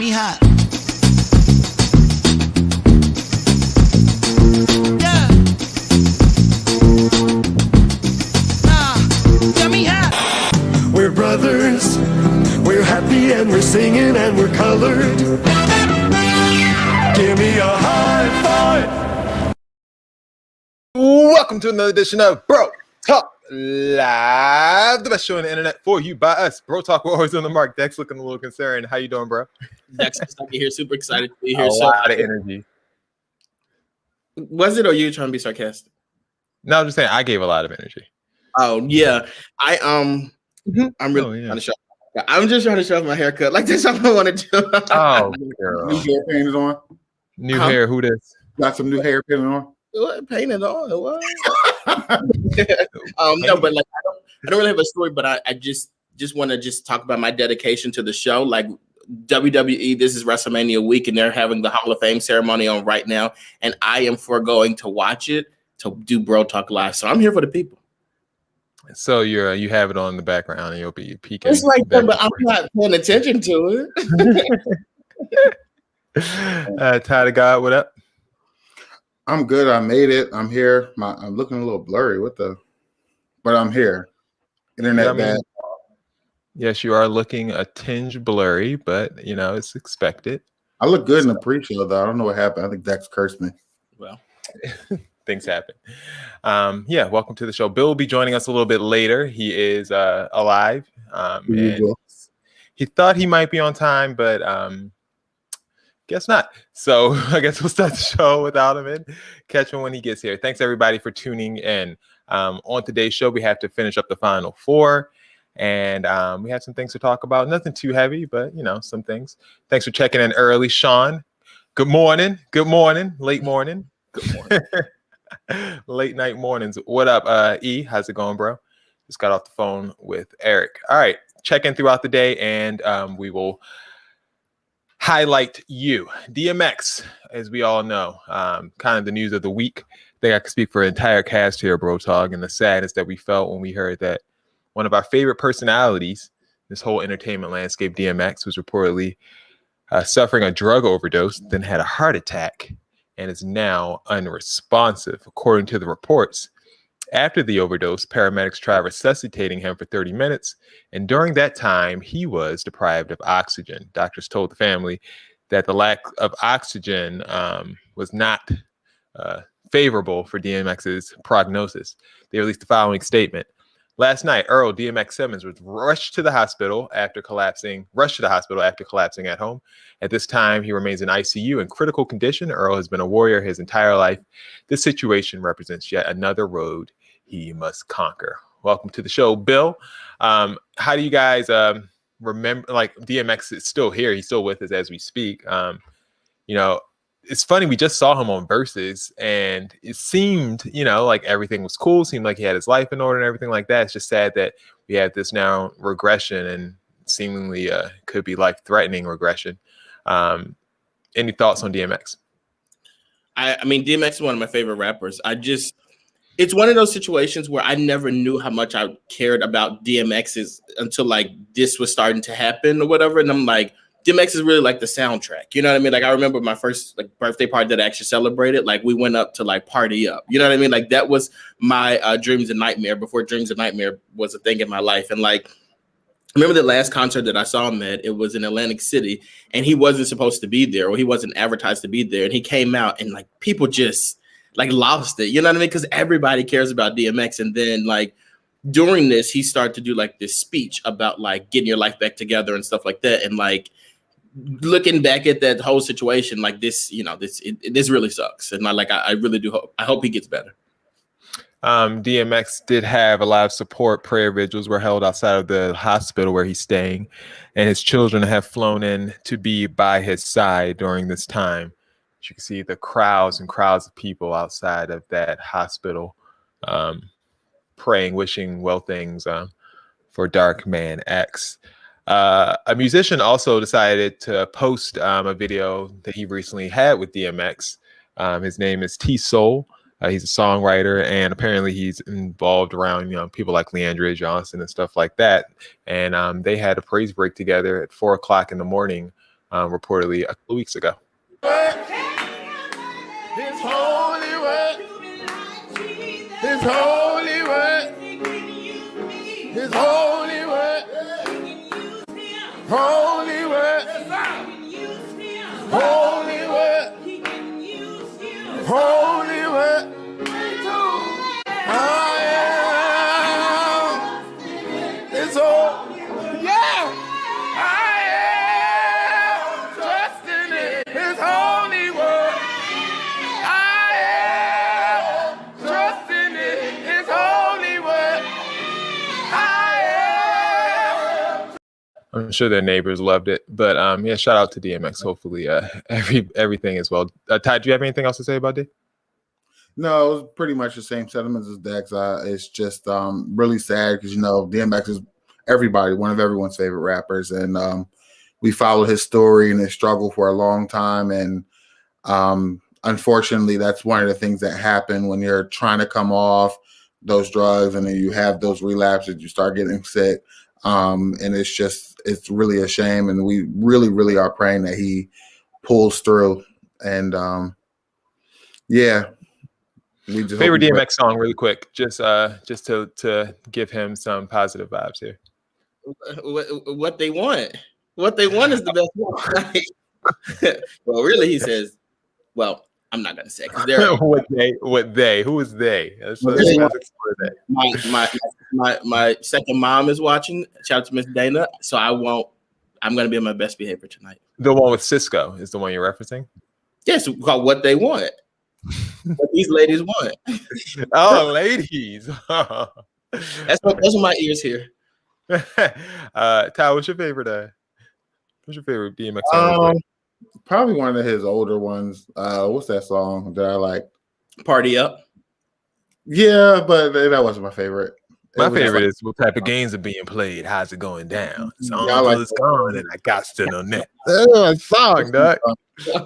me hot. Yeah. Get me hot. We're brothers, we're happy and we're singing and we're colored. Give me a high five. Welcome to another edition of Bro Talk Live, the best show on the internet for you by us. Bro Talk, we're always on the mark. Dex looking a little concerned. How you doing, bro? Dex is here, super excited to be here. A lot of energy. Was it, or you trying to be sarcastic? No, I'm just saying I gave a lot of energy. Oh yeah, I'm really trying to show. I'm just trying to show off my haircut. Like that's all I want to do. Oh, girl. New hair painted on. New hair. Who this? Got some new hair painted on. What painted on? What? No, but like I don't really have a story, but I just want to just talk about my dedication to the show. Like WWE, this is WrestleMania week, and they're having the Hall of Fame ceremony on right now, and I am foregoing to watch it to do Bro Talk Live. So I'm here for the people. So you have it on in the background, and you'll be peeking. It's like that, but I'm not paying attention to it. Ty the God, what up? I'm good. I made it. I'm here. I'm looking a little blurry. But I'm here. Internet bad. Yes, you are looking a tinge blurry, but you know it's expected. I look good in the pre-show though. I don't know what happened. I think Dex cursed me. Well, things happen. Yeah, welcome to the show. Bill will be joining us a little bit later. He is alive. And he thought he might be on time, but guess not. So I guess we'll start the show without him and catch him when he gets here. Thanks everybody for tuning in. On today's show, we have to finish up the Final Four, and we have some things to talk about. Nothing too heavy, but you know, some things. Thanks for checking in early, Sean. Good morning. Good morning. Late morning. Good morning. Late night mornings. What up, E? How's it going, bro? Just got off the phone with Eric. All right, check in throughout the day, and we will highlight you. DMX, as we all know, kind of the news of the week. I think I could speak for an entire cast here, Bro Talk, and the sadness that we felt when we heard that one of our favorite personalities, this whole entertainment landscape, DMX, was reportedly suffering a drug overdose, then had a heart attack, and is now unresponsive, according to the reports. After the overdose, paramedics tried resuscitating him for 30 minutes, and during that time, he was deprived of oxygen. Doctors told the family that the lack of oxygen was not favorable for DMX's prognosis. They released the following statement. Last night, Earl DMX Simmons was rushed to the hospital after collapsing at home. At this time, he remains in ICU in critical condition. Earl has been a warrior his entire life. This situation represents yet another road he must conquer. Welcome to the show, Bill. How do you guys remember, like DMX is still here. He's still with us as we speak. You know, it's funny. We just saw him on Versus, and it seemed, you know, like everything was cool. Seemed like he had his life in order and everything like that. It's just sad that we have this now regression, and seemingly could be life-threatening regression. Any thoughts on DMX? I mean, DMX is one of my favorite rappers. It's one of those situations where I never knew how much I cared about DMX's until like this was starting to happen or whatever. And I'm like, DMX is really like the soundtrack. You know what I mean? Like I remember my first like birthday party that I actually celebrated. Like we went up to like party up. You know what I mean? Like that was my Dreams and Nightmare before Dreams and Nightmare was a thing in my life. And like, I remember the last concert that I saw him at, it was in Atlantic City, and he wasn't supposed to be there, or he wasn't advertised to be there. And he came out and like people just like lost it. You know what I mean? Because everybody cares about DMX. And then like during this, he started to do like this speech about like getting your life back together and stuff like that. And like looking back at that whole situation, like this, you know, this really sucks. And I really do hope, I hope he gets better. DMX did have a lot of support. Prayer vigils were held outside of the hospital where he's staying, and his children have flown in to be by his side during this time. As you can see the crowds and crowds of people outside of that hospital, praying, wishing well things for Dark Man X. A musician also decided to post a video that he recently had with DMX. His name is T Soul. He's a songwriter, and apparently he's involved around, you know, people like Leandria Johnson and stuff like that. And they had a praise break together at 4 o'clock in the morning reportedly a couple weeks ago. His holy word. His holy word. His holy word. Holy word. Holy word. Holy word. I am. It's all. Yeah. I am trusting in His holy word. I am trusting in His holy word. I am. I'm sure their neighbors loved it, but yeah, shout out to DMX. Hopefully, everything is well. Ty, do you have anything else to say about it? No, it was pretty much the same sentiments as Dex. It's just really sad because, DMX is one of everyone's favorite rappers. And we followed his story and his struggle for a long time. And unfortunately, that's one of the things that happen when you're trying to come off those drugs and then you have those relapses, you start getting sick. And it's really a shame. And we really, really are praying that he pulls through. And yeah. Favorite DMX song, really quick, just to give him some positive vibes here. What they want. What they want is the best one. Well, really, he says. Well, I'm not gonna say because they're what they. Who is they? My second mom is watching. Shout out to Miss Dana. So I'm gonna be on my best behavior tonight. The one with Cisco is the one you're referencing. Yes, called What They Want. What these ladies want. Oh, ladies. That's what my ears hear. Ty, what's your favorite DMX song? Probably one of his older ones. What's that song that I like? Party Up. Yeah, but that wasn't my favorite. My favorite is what type of games are being played. How's it going down? It's on until it's gone, and I got to know that. That's a song, dog. I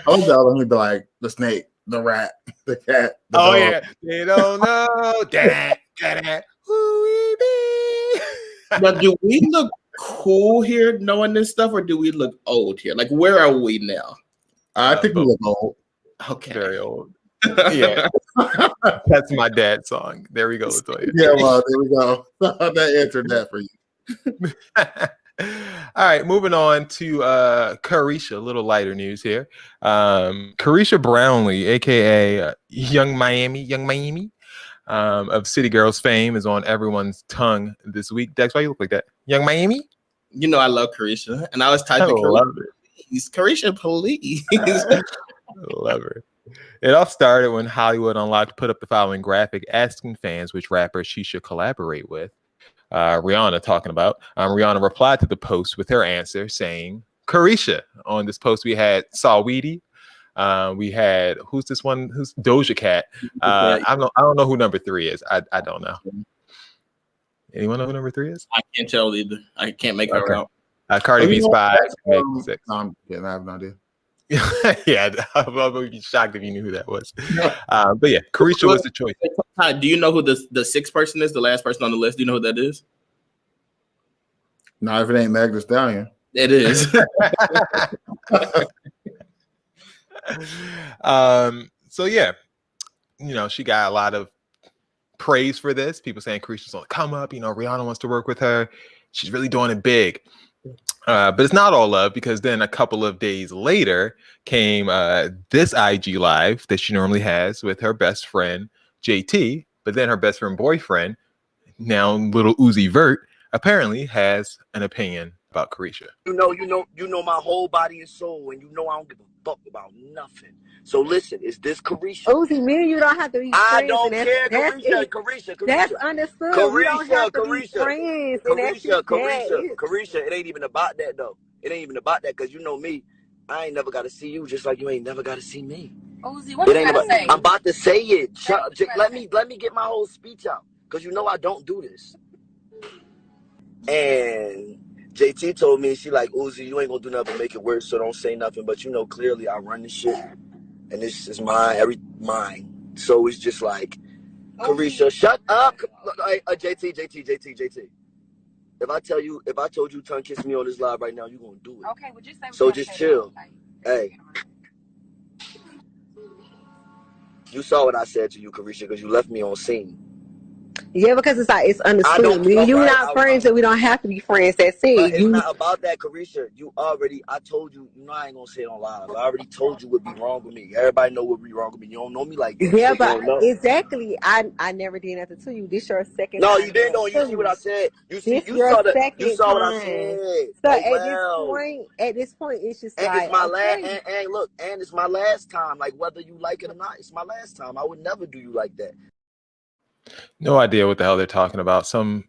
was let me be like the snake, the rat, the cat. The dog. Yeah, they don't know. But do we look cool here knowing this stuff, or do we look old here? Like, where are we now? I think we look old. Okay, very old. Yeah, that's my dad's song. There we go, Latoya. Yeah, well, there we go. That answered that for you. All right, moving on to Carisha. A little lighter news here. Carisha Brownlee, aka Young Miami, of City Girls fame, is on everyone's tongue this week. Dex, why you look like that? Young Miami? You know I love Carisha, and I was typing Carisha, please. I love her. It all started when Hollywood Unlocked put up the following graphic asking fans which rapper she should collaborate with. Rihanna talking about. Rihanna replied to the post with her answer saying, Carisha. On this post, we had Saweetie. We had, who's this one? Who's Doja Cat? I don't know who number 3 is. I don't know. Anyone know who number 3 is? I can't tell either. I can't make her out. Cardi B's 5. 6. I have no idea. Yeah, I would be shocked if you knew who that was. But yeah, Carisha was the choice. Do you know who the 6th person is? The last person on the list? Do you know who that is? No, if it ain't Meg Thee Stallion. It is. So yeah, she got a lot of praise for this. People saying Carisha's on the come up. Rihanna wants to work with her. She's really doing it big. But it's not all love, because then a couple of days later came this IG live that she normally has with her best friend JT. But then her best friend boyfriend, now little Uzi Vert, apparently has an opinion about Carisha. You know my whole body and soul, and I don't give a fuck about nothing. So listen, is this Carisha? Uzi, me and you don't have to be friends. I don't care, Carisha. That's understood. We don't have to be friends. Carisha, it ain't even about that though. It ain't even about that, because you know me, I ain't never got to see you, just like you ain't never got to see me. Uzi, what you gotta say? I'm about to say it. Let me get my whole speech out, because I don't do this. And JT told me, she like, Uzi, you ain't gonna do nothing but make it worse, so don't say nothing. But clearly I run this shit, and this is mine. So it's just like, Carisha, shut up. JT. if I told you tongue kiss me on this live right now, you gonna do it. Okay, well just say. So just chill. Hey, you saw what I said to you, Carisha, because you left me on scene. Yeah, because it's like it's understood. Me and you not friends, and we don't have to be friends. That's it. But it's not about that, Carisha. I told you, I ain't gonna say it on live. I already told you what be wrong with me. Everybody know what be wrong with me. You don't know me like that. Yeah, but exactly. I never did nothing to you. This your second time. No, you didn't know. You see what I said. You saw what I said. So at this point, it's just and like it's my last. And look, and it's my last time. Like whether you like it or not, it's my last time. I would never do you like that. No idea what the hell they're talking about. Some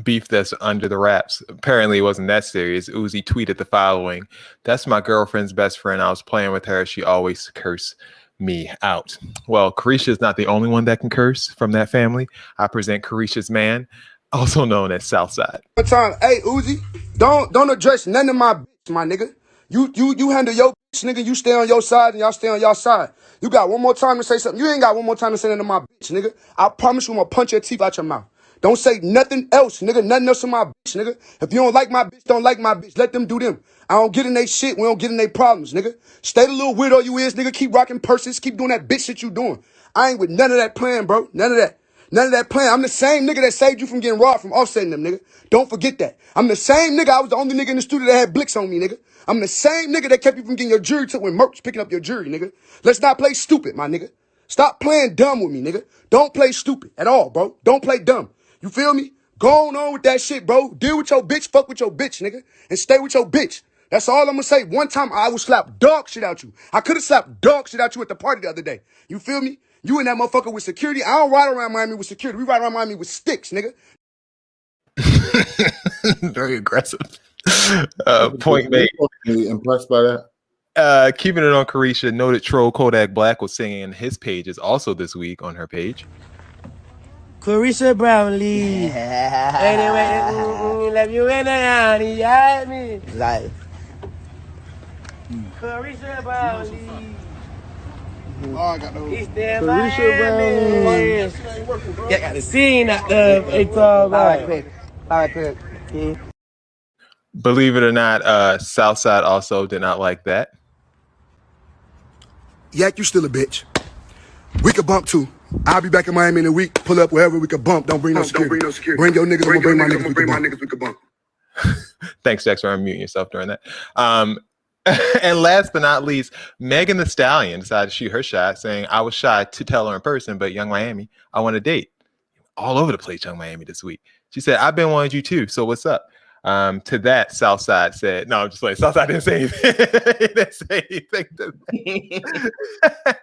beef that's under the wraps. Apparently it wasn't that serious. Uzi tweeted the following: "That's my girlfriend's best friend. I was playing with her. She always curse me out." Well, Carisha is not the only one that can curse from that family. I present Carisha's man, also known as Southside. One time, hey Uzi, don't address none of my bitch, my nigga. You handle your bitch, nigga. You stay on your side and y'all stay on y'all side. You got one more time to say something. You ain't got one more time to say nothing to my bitch, nigga. I promise you I'm gonna punch your teeth out your mouth. Don't say nothing else, nigga. Nothing else to my bitch, nigga. If you don't like my bitch, don't like my bitch. Let them do them. I don't get in they shit. We don't get in they problems, nigga. Stay the little weirdo you is, nigga. Keep rocking purses. Keep doing that bitch shit you doing. I ain't with none of that plan, bro. None of that. None of that plan. I'm the same nigga that saved you from getting robbed from offsetting them, nigga. Don't forget that. I'm the same nigga. I was the only nigga in the studio that had blicks on me, nigga. I'm the same nigga that kept you from getting your jury took when Merc was picking up your jury, nigga. Let's not play stupid, my nigga. Stop playing dumb with me, nigga. Don't play stupid at all, bro. Don't play dumb. You feel me? Go on with that shit, bro. Deal with your bitch, fuck with your bitch, nigga. And stay with your bitch. That's all I'm gonna say. One time I would slap dog shit out you. I could have slapped dog shit out you at the party the other day. You feel me? You and that motherfucker with security. I don't ride around Miami with security. We ride around Miami with sticks, nigga. Very aggressive. Point made. Impressed by that. Keeping it on Carisha, noted troll Kodak Black was singing in his pages also this week on her page. Carisha Brownlee. Anyway, love you in the honey, yeah, me. Like Carisha Brownlee. Oh, I got no. Carisha Brownlee. Yeah, got the scene at the all right, good. Yeah. Believe it or not, Southside also did not like that. Yak, you still a bitch. We could bump too. I'll be back in Miami in a week. Pull up wherever we could bump. Don't bring no security. Bring your niggas. Bring my niggas. We could bump. Thanks, Jax, for unmuting yourself during that. And last but not least, Megan Thee Stallion decided to shoot her shot, saying, "I was shy to tell her in person, but Young Miami, I want a date." All over the place, Young Miami this week. She said, "I've been wanting you too, so what's up?" To that, Southside said, "No, I'm just like Southside didn't say anything." He didn't say anything to that.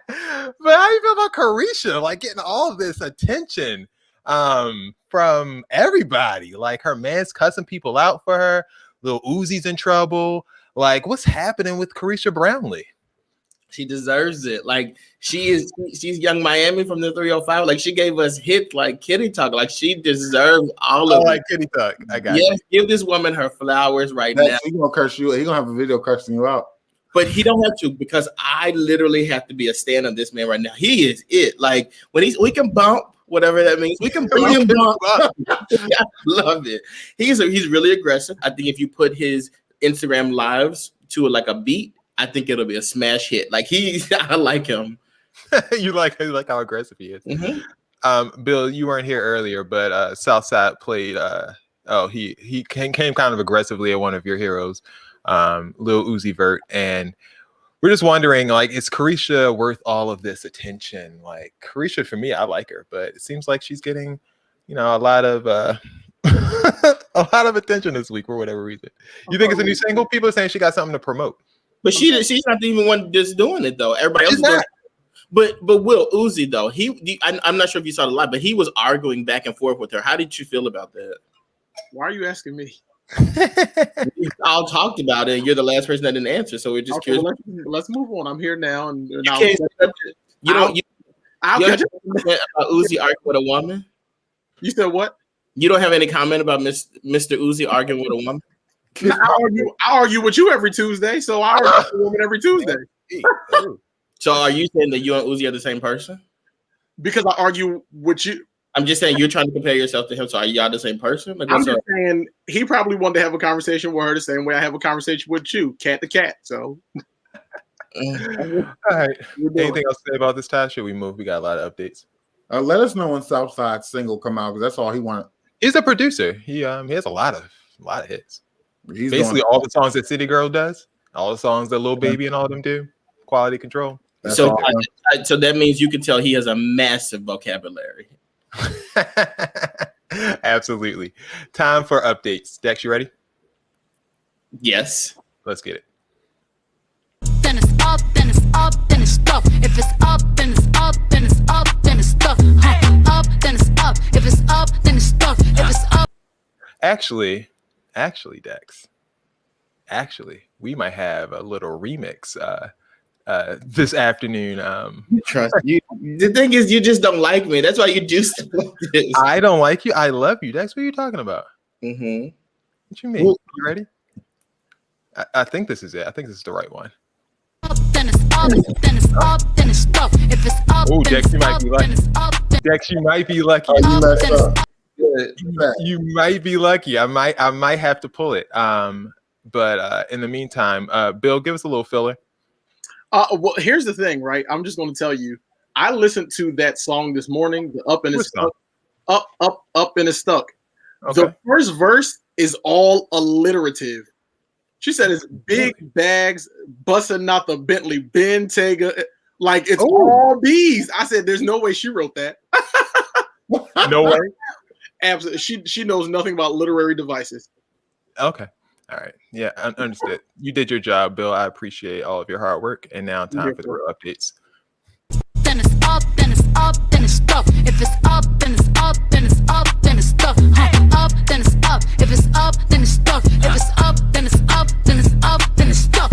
But how do you feel about Carisha, like getting all this attention from everybody? Like her man's cussing people out for her. Lil Uzi's in trouble. Like, what's happening with Carisha Brownlee? She deserves it. Like she's Young Miami from the 305. Like she gave us hits like Kitty Talk. Like she deserves all of it. Like Kitty Talk. I got you. Give this woman her flowers right now. He's gonna curse you. He's gonna have a video cursing you out. But he don't have to, because I literally have to be a stand on this man right now. He is it. Like when we can bump, whatever that means. We can bump. I love it. He's really aggressive. I think if you put his Instagram lives to like a beat, I think it'll be a smash hit. Like I like him. you like how aggressive he is. Mm-hmm. Bill, you weren't here earlier, but Southside played. He came kind of aggressively at one of your heroes, Lil Uzi Vert, and we're just wondering, like, is Carisha worth all of this attention? Like, Carisha, for me, I like her, but it seems like she's getting, a lot of a lot of attention this week for whatever reason. You think it's a new single? People are saying she got something to promote. But she's not the even one just doing it though. Everybody else is doing it. But Will Uzi though, I'm not sure if you saw the live, but he was arguing back and forth with her. How did you feel about that? Why are you asking me? We all talked about it, and you're the last person that didn't answer, so we're just curious. Well, let's move on. I'm here now, and you don't have about Uzi arguing with a woman. You said what? You don't have any comment about Mr. Uzi arguing with a woman? I argue with you every Tuesday, so I argue with a woman every Tuesday. So are you saying that you and Uzi are the same person? Because I argue with you. I'm just saying you're trying to compare yourself to him. So are y'all the same person? Like, I'm just saying he probably wanted to have a conversation with her the same way I have a conversation with you, cat to cat. So, all right. Anything else to say about this, Ty? Should we move? We got a lot of updates. Let us know when Southside's single come out because that's all he wanted. He's a producer. He has a lot of hits. He's basically all the songs that City Girl does, all the songs that Lil Baby and all of them do. Quality control. So that means you can tell he has a massive vocabulary. Absolutely. Time for updates. Dex, you ready? Yes. Let's get it. Then it's up, then it's up, then it's stuff. If it's up, then it's up, then it's up, then it's stuff. Up, then it's up. If it's up, then it's stuff. If it's up. Actually, Dex. Actually, we might have a little remix this afternoon. Trust you. The thing is, you just don't like me. That's why you do stuff like this. I don't like you. I love you. Dex, what are you talking about? Mm-hmm. What you mean? You ready? I think this is it. I think this is the right one. Then it's up, then it's up, then it's stuff. If it's up, oh, then Dex, you it's might up, be lucky. then it's up. Dex, you might be lucky. Oh, you messed up. You might be lucky. I might have to pull it. But in the meantime, Bill, give us a little filler. Well, here's the thing, right? I'm just going to tell you. I listened to that song this morning. The Up and It's Stuck. Up and It's Stuck. Okay. The first verse is all alliterative. She said it's big bags, busting out the Bentley Bentayga. Like it's all B's. I said there's no way she wrote that. No way. Absolutely. She knows nothing about literary devices. Okay. All right. Yeah, I understood. You did your job, Bill. I appreciate all of your hard work. And now time for the real updates. Then it's up, then it's up, then it's stuff. If it's up, then it's up, then it's up, then it's stuff. Up, then it's up. If it's up, then it's stuff. If it's up, then it's up, then it's up, then it's stuff.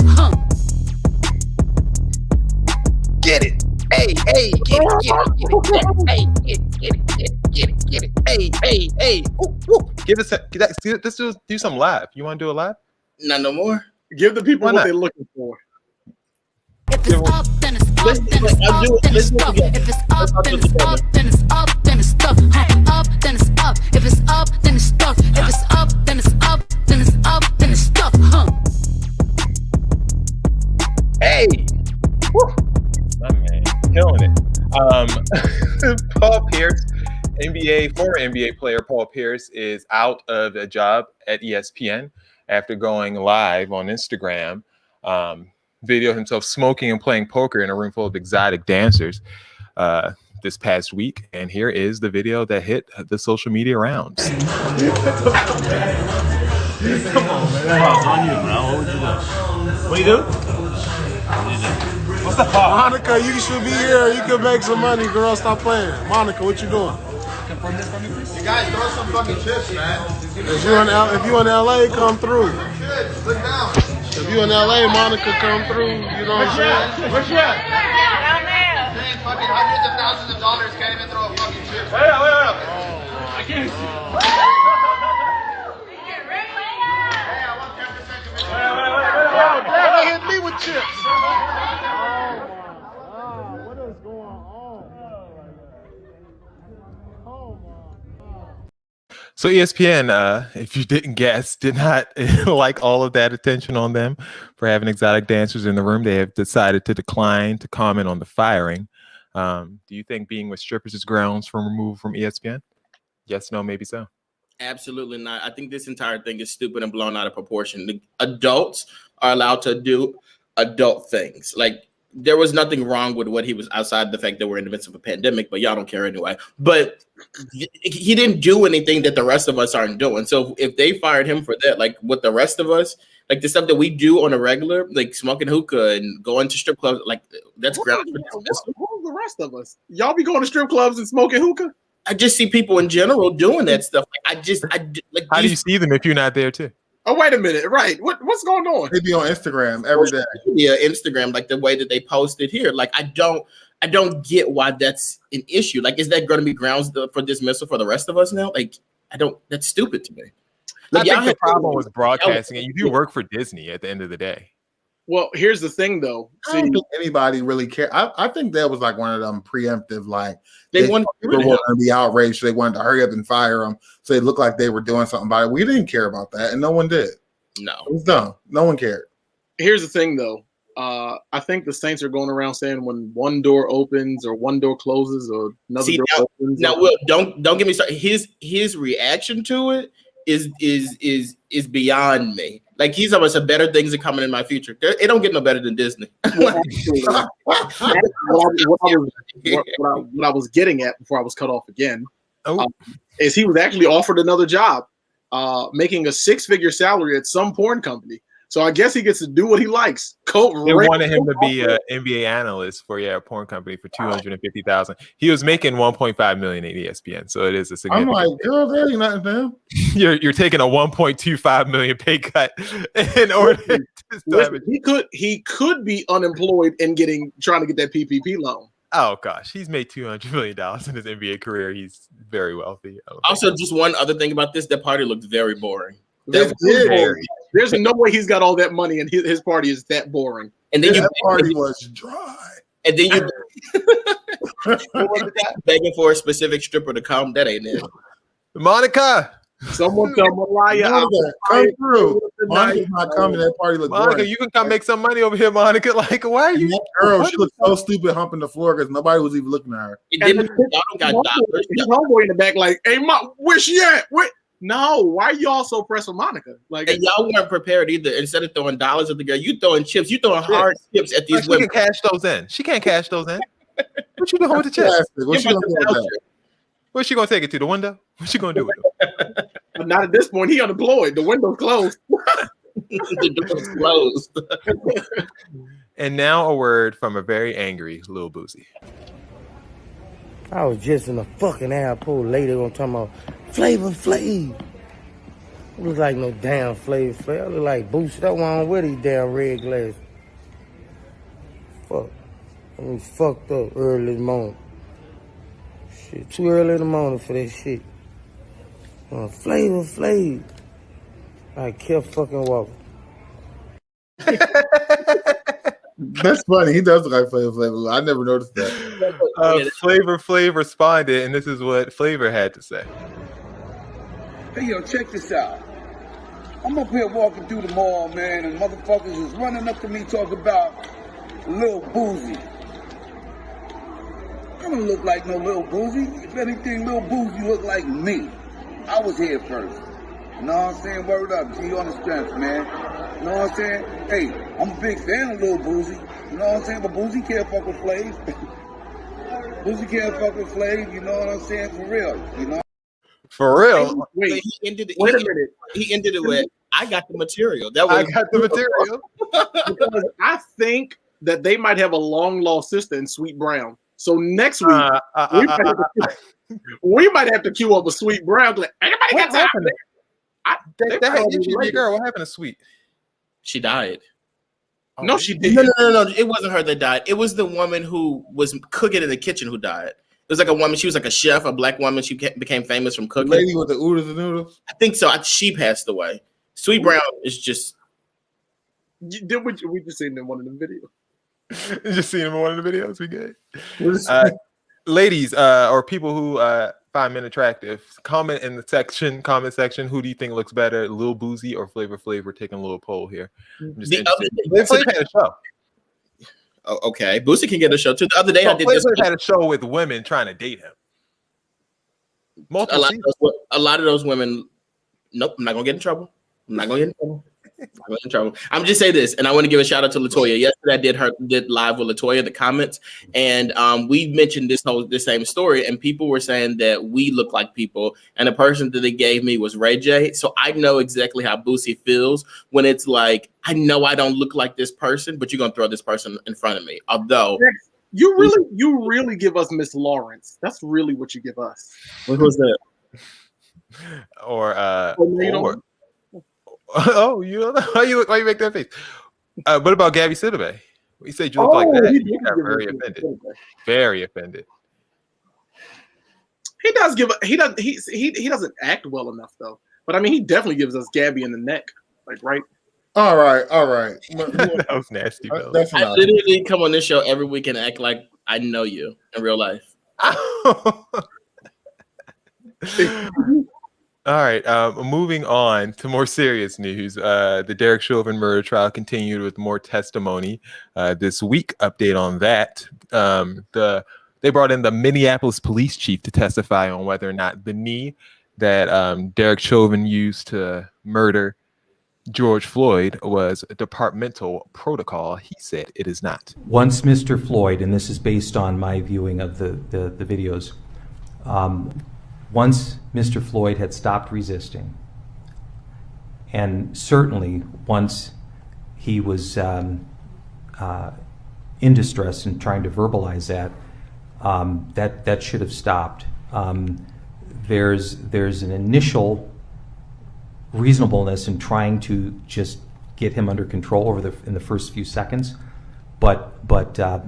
Get it. Hey, get it. Hey, get it. Hey. Ooh. Give us let's do some live. You want to do a live? Not no more. Give the people what they're looking for. If it's up, then it's up, then it's up, then it's stuff. If it's up, then it's up, then it's up, then it's stuff. Up, then it's up. If it's up, then it's stuff. If it's up, then it's up, then it's up, then it's stuff. Hey. Woo. My man, killing it. Paul Pierce, former NBA player Paul Pierce is out of a job at ESPN after going live on Instagram. Video himself smoking and playing poker in a room full of exotic dancers this past week. And here is the video that hit the social media rounds. Come on, man. On you, bro. What would you do? What you do? What's the call? Monica, you should be here. You can make some money, girl. Stop playing. Monica, what you doing? You guys throw some fucking chips, man. If you in LA, come through. Chips, look down. If you in LA, Monica, come through. You know what I'm saying? Where's she at? Down there. Paying fucking hundreds of thousands of dollars, can't even throw a fucking chip. Wait up. I can't see. Hey, I want 10% commission. Wait. They hit me with chips. What is going on? Oh my. So ESPN, if you didn't guess, did not like all of that attention on them for having exotic dancers in the room. They have decided to decline to comment on the firing. Do you think being with strippers is grounds for removal from ESPN? Yes, no, maybe so. Absolutely not. I think this entire thing is stupid and blown out of proportion. The adults are allowed to do adult things. Like, there was nothing wrong with what he was, outside the fact that we're in the midst of a pandemic, but y'all don't care anyway. But he didn't do anything that the rest of us aren't doing. So if they fired him for that, like what the rest of us, like the stuff that we do on a regular, like smoking hookah and going to strip clubs, like that's grounds for dismissal. Who's the rest of us? Y'all be going to strip clubs and smoking hookah? I just see people in general doing that stuff. Like like. How do you see them if you're not there too? Oh, wait a minute. Right. What's going on? They be on Instagram every day. Yeah, Instagram, like the way that they posted here. Like, I don't get why that's an issue. Like, is that going to be grounds for dismissal for the rest of us now? Like, that's stupid to me. Like, I think the problem was broadcasting, and you do work for Disney at the end of the day. Well, here's the thing, though. I don't think anybody really cared. I think that was like one of them preemptive, like they wanted people were going to be outraged. So they wanted to hurry up and fire them, so it looked like they were doing something about it. We didn't care about that, and no one did. No, it was dumb. No one cared. Here's the thing, though. I think the Saints are going around saying when one door opens or one door closes or another door opens. Now, Will, don't get me started. His reaction to it is beyond me. Like he's almost said better things are coming in my future. It don't get no better than Disney. What I was getting at before I was cut off again is he was actually offered another job, making a 6-figure salary at some porn company. So I guess he gets to do what he likes. They wanted him to be an NBA analyst for a porn company for $250,000. He was making $1.5 million at ESPN, so it is a significant. I'm like, girl, that ain't nothing to him. You're taking a $1.25 million pay cut in order. He could be unemployed and trying to get that PPP loan. Oh gosh, he's made $200 million in his NBA career. He's very wealthy. Also, just one other thing about this: that party looked very boring. There's no way he's got all that money and his party is that boring. And then that party was dry. And then you begging for a specific stripper to come. That ain't it. Monica. Someone tell Mariah come through. Monica's not coming. That party look Monica, boring. you can come make some money over here, Monica. Like, why are you? That girl, she looked so stupid humping the floor because nobody was even looking at her. His homeboy in the back, like, hey, where she at? Where? No, why are y'all so pressed for Monica? Like, and y'all weren't prepared either. Instead of throwing dollars at the girl, you throwing chips. You throwing hard chips at these women. She can cash those in. She can't cash those in. What you doing with the chips? What's she gonna do with that? Where's she gonna take it to? The window? What's she gonna do with it? But not at this point. He unemployed. The window's closed. The door's closed. And now a word from a very angry Lil Boosie. I was just in a fucking airport later on talking about Flavor Flav. It look like no damn Flavor Flav. I look like Boosie. That one with these damn red glasses. Fuck. I mean, fucked up early in the morning. Shit, too early in the morning for that shit. Flavor Flav. I kept fucking walking. That's funny. He does look like Flavor Flav. I never noticed that. Flavor Flav responded, and this is what Flavor had to say. Hey, yo, check this out. I'm up here walking through the mall, man, and motherfuckers is running up to me talking about Lil Boosie. I don't look like no Lil Boosie. If anything, Lil Boosie look like me. I was here first. You know what I'm saying? Word up. G on the strength, man. You know what I'm saying? Hey, I'm a big fan of Lil Boosie. You know what I'm saying? But Boosie can't fuck with Flav. Boosie can't fuck with Flav. You know what I'm saying? For real. You know? For real? Wait a minute. He ended it with, I got the material. I got the material. Because I think that they might have a long lost sister in Sweet Brown. So next week, we might have to queue up a Sweet Brown. Like, anybody got time? Girl, what happened to Sweet? She died. No, she didn't. No. It wasn't her that died. It was the woman who was cooking in the kitchen who died. It was like a woman. She was like a chef, a black woman. She became famous from cooking. The lady with the oodles and noodles? I think so. She passed away. Sweet Brown is just. We just seen in one of the videos. Just seen him in one of the videos we get. Ladies, or people who find men attractive, comment in the comment section. Who do you think looks better, Lil Boosie or Flavor Flav? We're taking a little poll here. Flavor Flav had a show. Oh, okay, Boosie can get a show too. The other day, I did this. Had a show with women trying to date him. A lot of those women. Nope, I'm not gonna get in trouble. I'm just say this, and I want to give a shout out to Latoya. Yesterday, I did live with Latoya, the comments, and we mentioned this same story, and people were saying that we look like people, and the person that they gave me was Ray J. So I know exactly how Boosie feels when it's like, I know I don't look like this person, but you're gonna throw this person in front of me. Although you really give us Miss Lawrence. That's really what you give us. What was that? Oh, you don't know why you make that face? What about Gabby Sidibe? You said you look like that. You got very offended. Very offended. He doesn't act well enough though. But I mean, he definitely gives us Gabby in the neck, like right. All right. That was nasty, Bill. That's I enough. literally come on this show every week and act like I know you in real life. All right, moving on to more serious news. The Derek Chauvin murder trial continued with more testimony this week. Update on that. They brought in the Minneapolis police chief to testify on whether or not the knee that Derek Chauvin used to murder George Floyd was a departmental protocol. He said it is not. Once Mr. Floyd, and this is based on my viewing of the videos, once Mr. Floyd had stopped resisting, and certainly once he was in distress and trying to verbalize that, that should have stopped. There's an initial reasonableness in trying to just get him under control in the first few seconds, but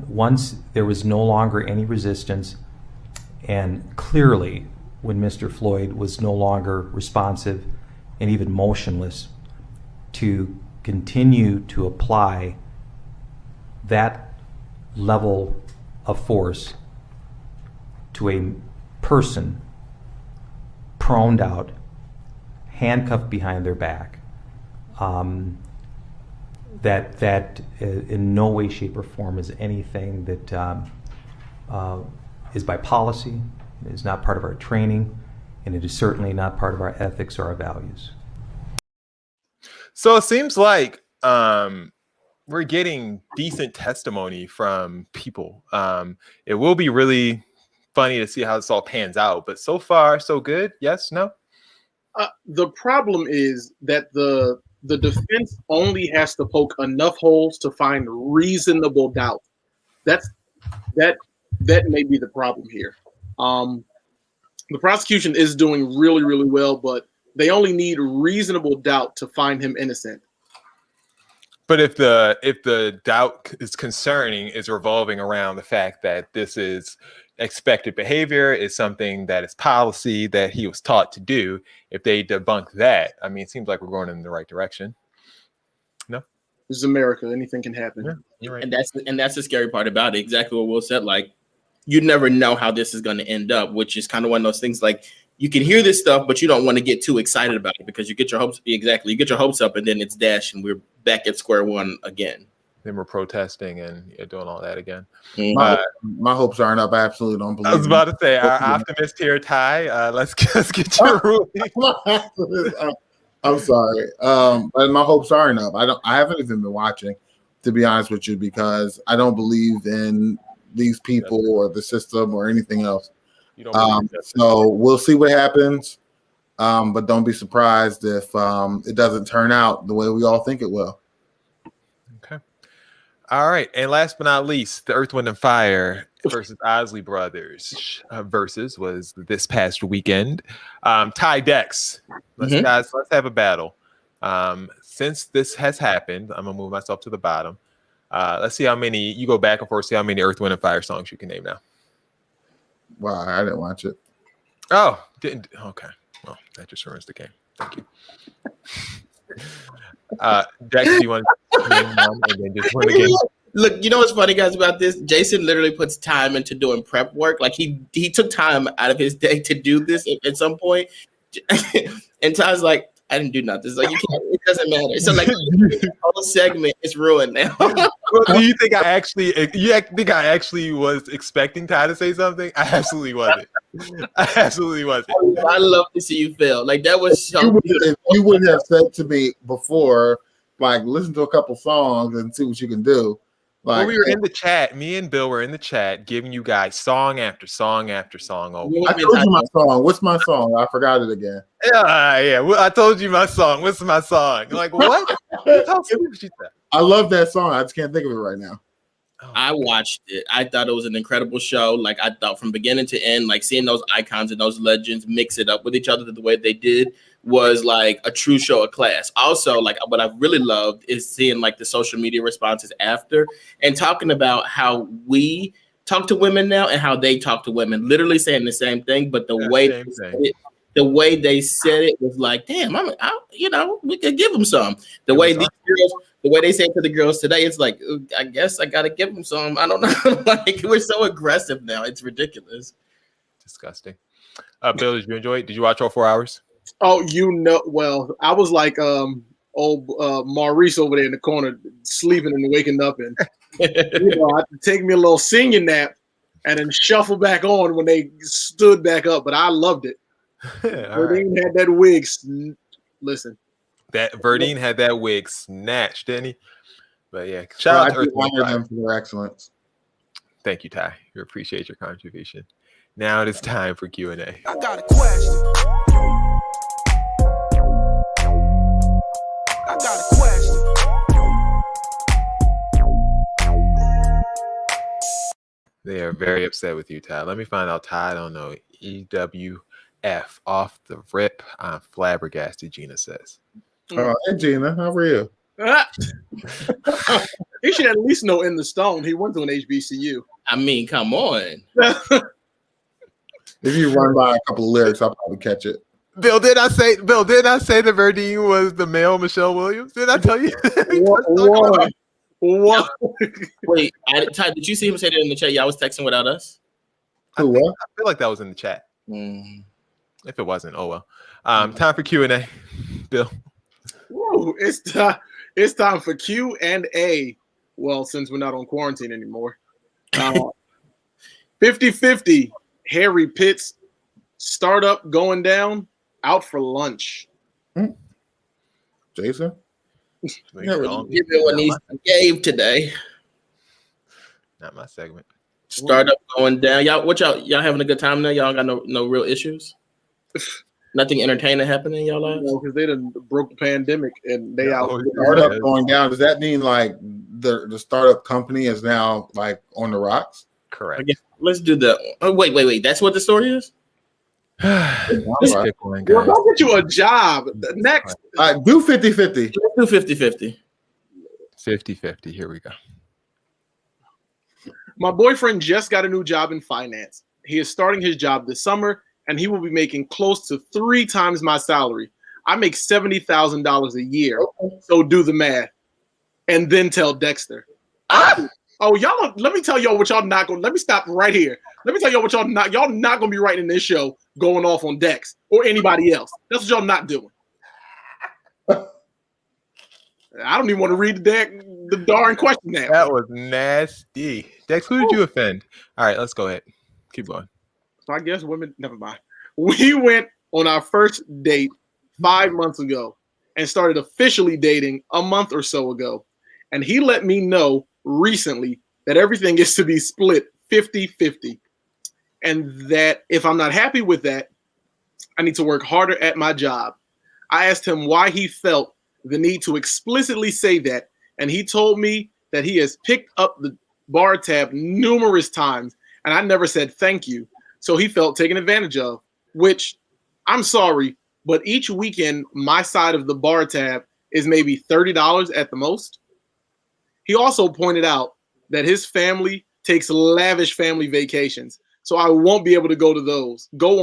once there was no longer any resistance, and clearly when Mr. Floyd was no longer responsive and even motionless, to continue to apply that level of force to a person proned out, handcuffed behind their back, that in no way, shape, or form is anything that is by policy. It is not part of our training, and it is certainly not part of our ethics or our values. So it seems like we're getting decent testimony from people. It will be really funny to see how this all pans out, but so far, so good. Yes, no? The problem is that the defense only has to poke enough holes to find reasonable doubt. That may be the problem here. The prosecution is doing really, really well, but they only need reasonable doubt to find him innocent. But if the doubt is concerning, is revolving around the fact that this is expected behavior, is something that is policy that he was taught to do, if they debunk that, I mean, it seems like we're going in the right direction. No? This is America. Anything can happen. Yeah, you're right. And that's the scary part about it. Exactly what Will said. Like, you never know how this is going to end up, which is kind of one of those things. Like, you can hear this stuff, but you don't want to get too excited about it because you get your hopes. Exactly, you get your hopes up, and then it's dashed, and we're back at square one again. Then we're protesting and doing all that again. My hopes aren't up. I absolutely don't believe. I was about to say, our optimist here, Ty. Let's get your ruling. I'm sorry, but my hopes aren't up. I haven't even been watching, to be honest with you, because I don't believe in these people or the system or anything else. So we'll see what happens, but don't be surprised if it doesn't turn out the way we all think it will. Okay. All right. And last but not least, the Earth, Wind, and Fire versus Osley Brothers versus was this past weekend. Ty Dex. Guys, let's have a battle. Since this has happened, I'm going to move myself to the bottom. Let's see how many, you go back and forth, see how many Earth, Wind, and Fire songs you can name now. Wow, I didn't watch it. Oh, didn't. Okay. Well, that just ruins the game. Thank you. Dex, do you want to name one and then just win the game? Look, you know what's funny, guys, about this? Jason literally puts time into doing prep work. Like, he took time out of his day to do this at some point. And Ty's like, I didn't do nothing. It's like, you can't, it doesn't matter. So, like, the whole segment is ruined now. Well, do you think I actually was expecting Ty to say something? I absolutely wasn't. I love to see you fail. Like, that was so you would have said to me before, like, listen to a couple songs and see what you can do. Like, well, we were in the chat. Me and Bill were in the chat giving you guys song after song after song over. I told you my song. What's my song? I forgot it again. Yeah. Well, I told you my song. What's my song? You're like, what? I love that song. I just can't think of it right now. I watched it. I thought it was an incredible show. Like, I thought from beginning to end, like, seeing those icons and those legends mix it up with each other the way they did was like a true show of class. Also, like, what I really loved is seeing like the social media responses after and talking about how we talk to women now and how they talk to women, literally saying the same thing, but the way the way they said it was like, damn, we could give them some. The way these girls, the way they say it to the girls today, it's like, I guess I gotta give them some. I don't know. Like, we're so aggressive now. It's ridiculous. Disgusting. Bill, did you enjoy it? Did you watch all 4 hours? Oh, well, I was like old Maurice over there in the corner, sleeping and waking up, and I had to take me a little senior nap and then shuffle back on when they stood back up. But I loved it. Verdine had that wig. Listen, that Verdine had that wig snatched, didn't he? But yeah, shout out to Earth them for their excellence. Thank you, Ty. We appreciate your contribution. Now it is time for Q&A. I got a question. I got a question. They are very upset with you, Ty. Let me find out. Ty, I don't know. EWF off the rip. I'm flabbergasted, Gina says. Oh, hey, Gina. How are you? He should at least know In the Stone. He went to an HBCU. I mean, come on. If you run by a couple of lyrics, I'll probably catch it. Bill, did I say that Verdine was the male Michelle Williams? Did I tell you? What? Wait, Ty, did you see him say that in the chat? Y'all was texting without us? Who, what? I feel like that was in the chat. If it wasn't, oh well. Time for Q&A. Bill. Whoa, it's time for Q&A. Well, since we're not on quarantine anymore. 50-50. Harry Pitts startup going down, out for lunch. Jason? Give it what he gave today. Not my segment. Startup going down. Y'all having a good time now? Y'all got no real issues? Nothing entertaining happening in y'all lives? No, because they done broke the pandemic and they out. Startup going down. Does that mean like the startup company is now like on the rocks? Correct. Okay, let's do that. Oh, wait. That's what the story is? Let's pick one, Well, guys. I'll get you a job. Next. Do 50-50. Let's do 50-50. 50-50. Here we go. My boyfriend just got a new job in finance. He is starting his job this summer, and he will be making close to 3 times my salary. I make $70,000 a year. So do the math. And then tell Dexter. Oh, y'all, let me tell y'all what y'all not going to, let me stop right here. Let me tell y'all what y'all not going to be writing in this show going off on Dex or anybody else. That's what y'all not doing. I don't even want to read the darn question now. That was nasty. Dex, who did you offend? All right, let's go ahead. Keep going. So I guess women, never mind. We went on our first date 5 months ago and started officially dating a month or so ago. And he let me know recently that everything is to be split 50-50. And that if I'm not happy with that, I need to work harder at my job. I asked him why he felt the need to explicitly say that. And he told me that he has picked up the bar tab numerous times and I never said thank you. So he felt taken advantage of, which I'm sorry, but each weekend, my side of the bar tab is maybe $30 at the most. He also pointed out that his family takes lavish family vacations. So I won't be able to go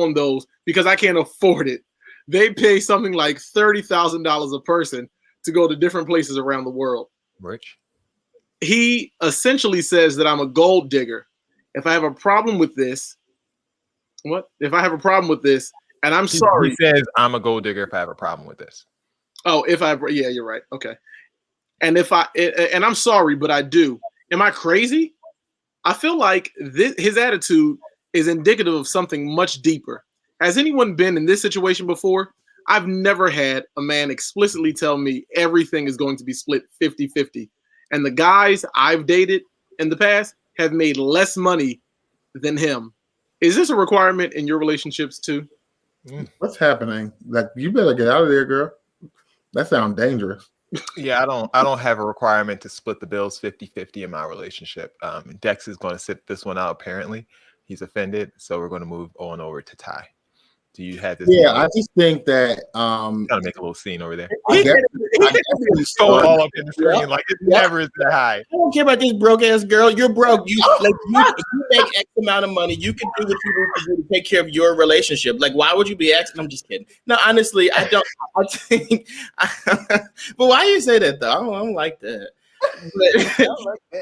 on those because I can't afford it. They pay something like $30,000 a person to go to different places around the world. Rich. He essentially says that I'm a gold digger. If I have a problem with this, and I'm sorry. He says I'm a gold digger if I have a problem with this. Oh, yeah, you're right. Okay. And and I'm sorry, but I do. Am I crazy? I feel like his attitude is indicative of something much deeper. Has anyone been in this situation before? I've never had a man explicitly tell me everything is going to be split 50-50. And the guys I've dated in the past have made less money than him. Is this a requirement in your relationships too? What's happening? Like, you better get out of there, girl. That sounds dangerous. Yeah, I don't have a requirement to split the bills 50-50 in my relationship. Dex is going to sit this one out, apparently. He's offended, so we're going to move on over to Ty. Do you have this? Yeah, I just think that trying to make a little scene over there. I definitely So all up in the screen, like it never is that high. I don't care about this broke ass girl. You're broke. You if you make X amount of money, you can do what you need to do to take care of your relationship. Like, why would you be asking? I'm just kidding. No, honestly, I don't. I think. But why you say that though? I don't like that.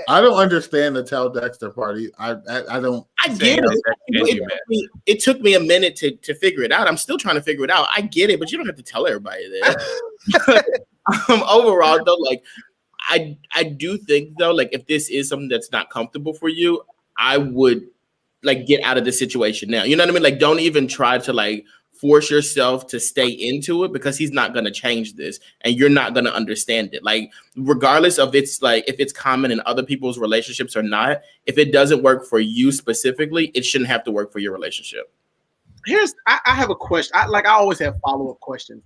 I don't understand the tell Dexter party. I don't. I get it. It took me a minute to figure it out. I'm still trying to figure it out. I get it, but you don't have to tell everybody that. Overall, though, like I do think though, like if this is something that's not comfortable for you, I would like get out of the situation now. You know what I mean? Like, don't even try to like force yourself to stay into it because he's not going to change this and you're not going to understand it. Like, regardless of it's like, if it's common in other people's relationships or not, if it doesn't work for you specifically, it shouldn't have to work for your relationship. I have a question. I always have follow-up questions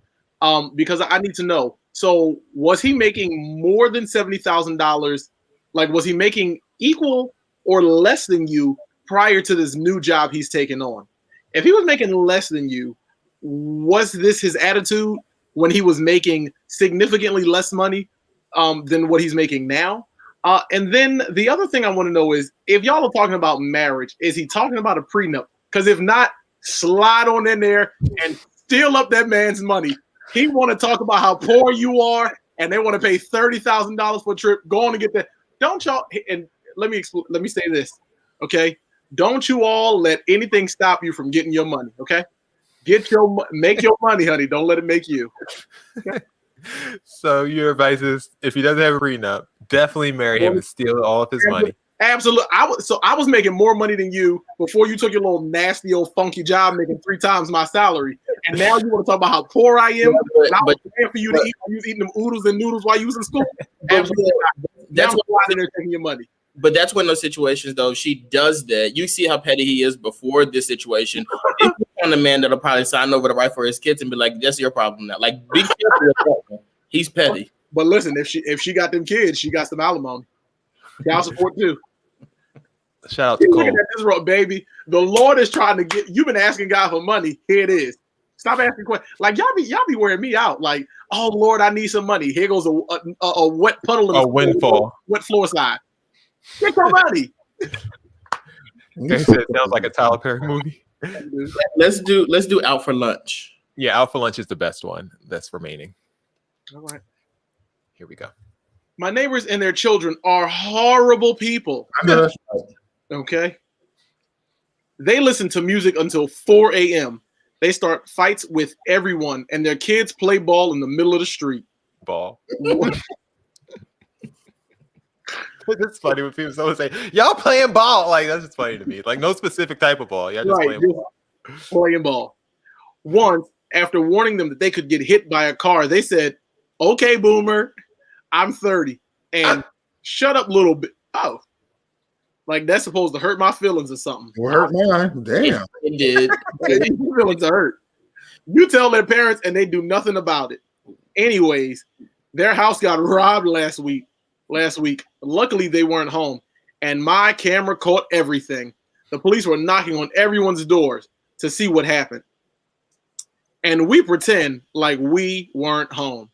because I need to know. So was he making more than $70,000? Like, was he making equal or less than you prior to this new job he's taking on? If he was making less than you, was this his attitude when he was making significantly less money than what he's making now? And then the other thing I want to know is, if y'all are talking about marriage, is he talking about a prenup? Because if not, slide on in there and steal up that man's money. He want to talk about how poor you are, and they want to pay $30,000 for a trip. Go on and get that. Don't y'all? And let me say this, okay? Don't you all let anything stop you from getting your money, okay? Make your money, honey. Don't let it make you. Okay? So your advice is, if he doesn't have a prenup, definitely marry him and steal all of his money. Absolutely. I was making more money than you before you took your little nasty old funky job making 3 times my salary. And now you want to talk about how poor I am? And I was paying for you to eat. You was eating them oodles and noodles while you was in school. Absolutely. That's why they're taking your money. But that's one of those situations, though. She does that. You see how petty he is before this situation. He's the kind of man that'll probably sign over the right for his kids and be like, "That's your problem now." Like, be careful with that. He's petty. But listen, if she got them kids, she got some alimony. Child support too. Shout out to Cole. This road, baby. The Lord is trying to get. You've been asking God for money. Here it is. Stop asking questions. Like y'all be wearing me out. Like, oh Lord, I need some money. Here goes a wet puddle in a windfall, wet floor slide. Get your money. Okay, so it sounds like a Tyler Perry movie. Let's do Out for Lunch. Yeah, Out for Lunch is the best one that's remaining. All right. Here we go. My neighbors and their children are horrible people. Okay. They listen to music until 4 a.m. They start fights with everyone, and their kids play ball in the middle of the street. Ball. It's funny when people say, "Y'all playing ball." Like, that's just funny to me. Like, no specific type of ball. Y'all just playing ball. Playing ball. Once, after warning them that they could get hit by a car, they said, "Okay, boomer, I'm 30, and shut up, little bit." Oh, like that's supposed to hurt my feelings or something. It hurt mine. Damn, it did. Your feelings are hurt. You tell their parents, and they do nothing about it. Anyways, their house got robbed last week. Luckily, they weren't home, and my camera caught everything. The police were knocking on everyone's doors to see what happened. And we pretend like we weren't home.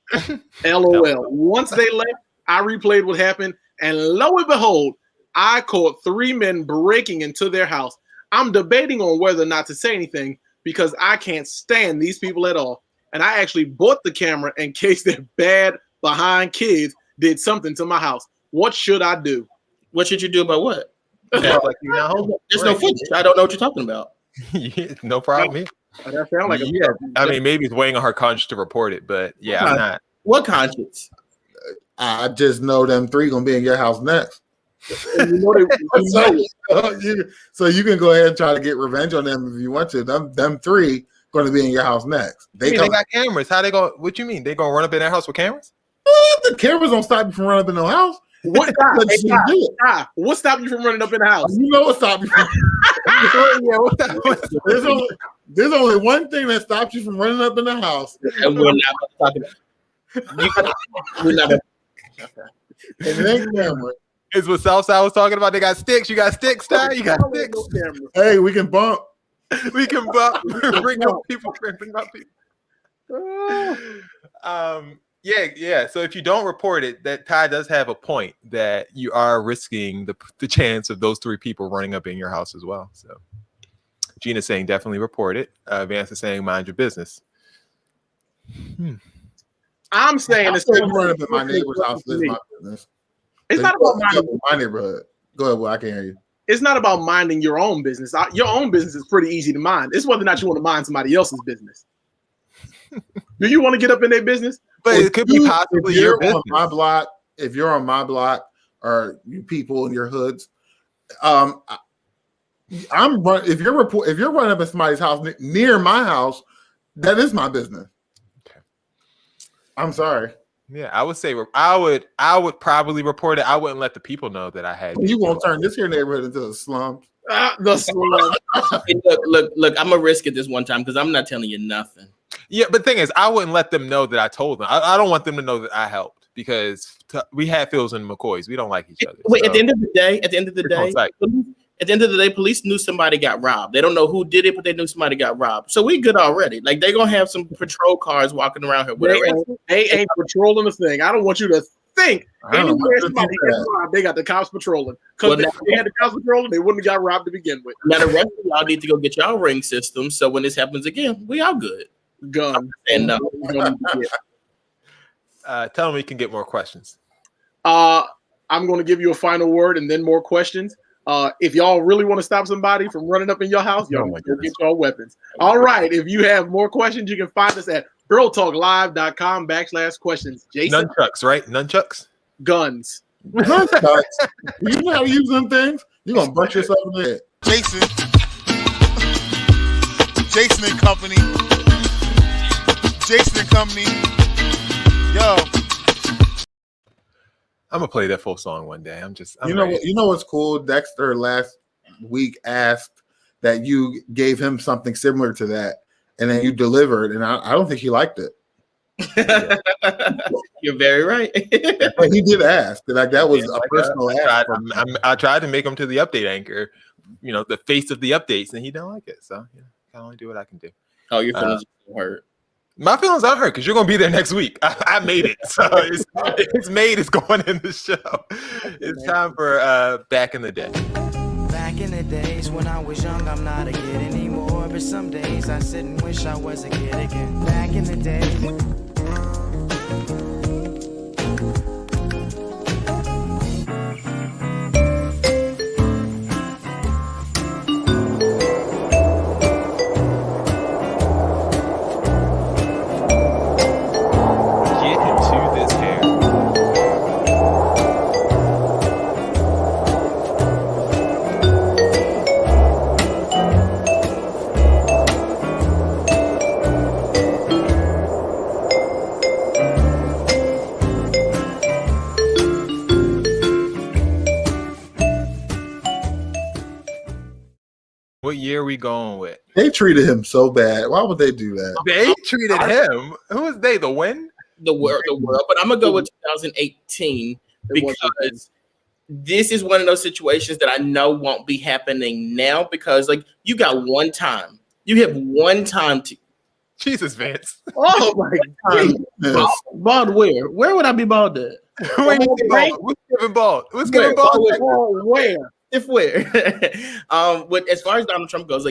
LOL. Once they left, I replayed what happened, and lo and behold, I caught 3 men breaking into their house. I'm debating on whether or not to say anything because I can't stand these people at all. And I actually bought the camera in case their bad behind kids did something to my house. What should I do? What should you do about what? Yeah, like you're not home. There's no footage. I don't know what you're talking about. Yeah, no problem here. That sound like I mean, maybe it's weighing on her conscience to report it, but yeah, I'm not. What conscience? I just know them 3 gonna be in your house next. So you can go ahead and try to get revenge on them if you want to. Them 3 going to be in your house next. They got cameras. How they go? What you mean? They gonna run up in their house with cameras? The cameras don't stop you from running up in no house. What stopped you from running up in the house? You know what stopped you from there's only one thing that stops you from running up in the house. And we're not talking about camera. Is what Southside was talking about. They got sticks. You got sticks, Ty? You got sticks. Hey, we can bump. We can bring up people. Bring up people. Yeah. So if you don't report it, that Ty does have a point that you are risking the chance of those 3 people running up in your house as well. So Gina's saying definitely report it. Vance is saying mind your business. I'm saying it's running up in my neighbor's house is my business. It's not about minding my neighborhood. Go ahead, I can't hear you. It's not about minding your own business. Your own business is pretty easy to mind. It's whether or not you want to mind somebody else's business. Do you want to get up in their business? But it could be possibly your business. On my block, if you're on my block or you people in your hoods, if you're running up in somebody's house near my house, that is my business. Okay. I'm sorry. Yeah, I would say I would probably report it. I wouldn't let the people know that I had. You won't turn this here neighborhood into a slum. The slum. Hey, look, I'm gonna risk it this one time because I'm not telling you nothing. Yeah, but the thing is, I wouldn't let them know that I told them. I don't want them to know that I helped because we had Phils and McCoys. We don't like each other. Wait, at the end of the day, police knew somebody got robbed. They don't know who did it, but they knew somebody got robbed. So we good already. Like they're gonna have some patrol cars walking around here. Whatever. They ain't patrolling the thing. I don't want you to think anywhere somebody gets robbed, they got the cops patrolling. Because if they had the cops patrolling, they wouldn't have got robbed to begin with. Now the rest of y'all need to go get y'all ring system. So when this happens again, we all good. Gun. And tell them we can get more questions. I'm going to give you a final word and then more questions. If y'all really want to stop somebody from running up in your house, y'all go get your weapons. All right. If you have more questions, you can find us at girltalklive.com/questions. Jason? Nunchucks, right? Nunchucks? Guns. Nunchucks. You know how to use them things? You're going to bust yourself in the head. Jason and Company. Jason and Company. Yo. I'm gonna play that full song one day. You know what's cool? Dexter last week asked that you gave him something similar to that, and then you delivered, and I don't think he liked it. You're very right. But he did ask. Like that was a personal ask. I tried to make him to the update anchor, the face of the updates, and he didn't like it. So I can only do what I can do. Oh, your feelings are hurt. My feelings aren't hurt because you're gonna be there next week. I made it, so it's made. It's going in the show. It's time for back in the day. Back in the days when I was young, I'm not a kid anymore. But some days I sit and wish I was a kid again. Back in the day. What year are we going with? They treated him so bad. Why would they do that? They treated him. Who is they? The win? The world. But I'm gonna go with 2018 because this is one of those situations that I know won't be happening now because you got one time. You have one time to. Jesus, Vance. Oh my God. Bald where? Where would I be bald at? Who's Kevin Bald? Who's Kevin Bald? Where? If where? As far as Donald Trump goes,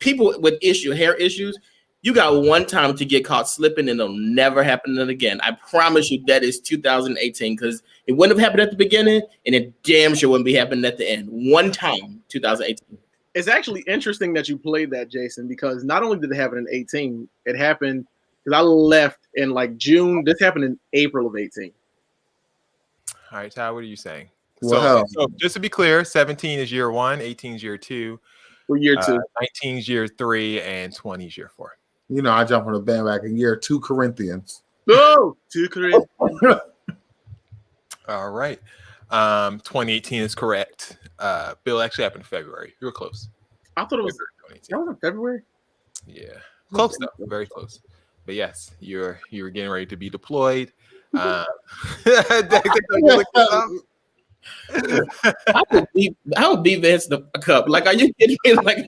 people with hair issues, you got one time to get caught slipping and it'll never happen again. I promise you that is 2018 because it wouldn't have happened at the beginning and it damn sure wouldn't be happening at the end. One time, 2018. It's actually interesting that you played that, Jason, because not only did it happen in 18, it happened because I left in June. This happened in April of 18. All right, Ty, what are you saying? Wow. So just to be clear, 17 is year 1, 18 is year 2. For year 2. 19 is year 3, and 20 is year 4. I jump on the bandwagon year 2 Corinthians. Oh, 2 Corinthians. All right. 2018 is correct. Bill actually happened in February. You were close. I thought it was in February. Yeah. Close though. Very close. But yes, you were getting ready to be deployed. I would beat Vance the cup. Like, are you kidding me? Like,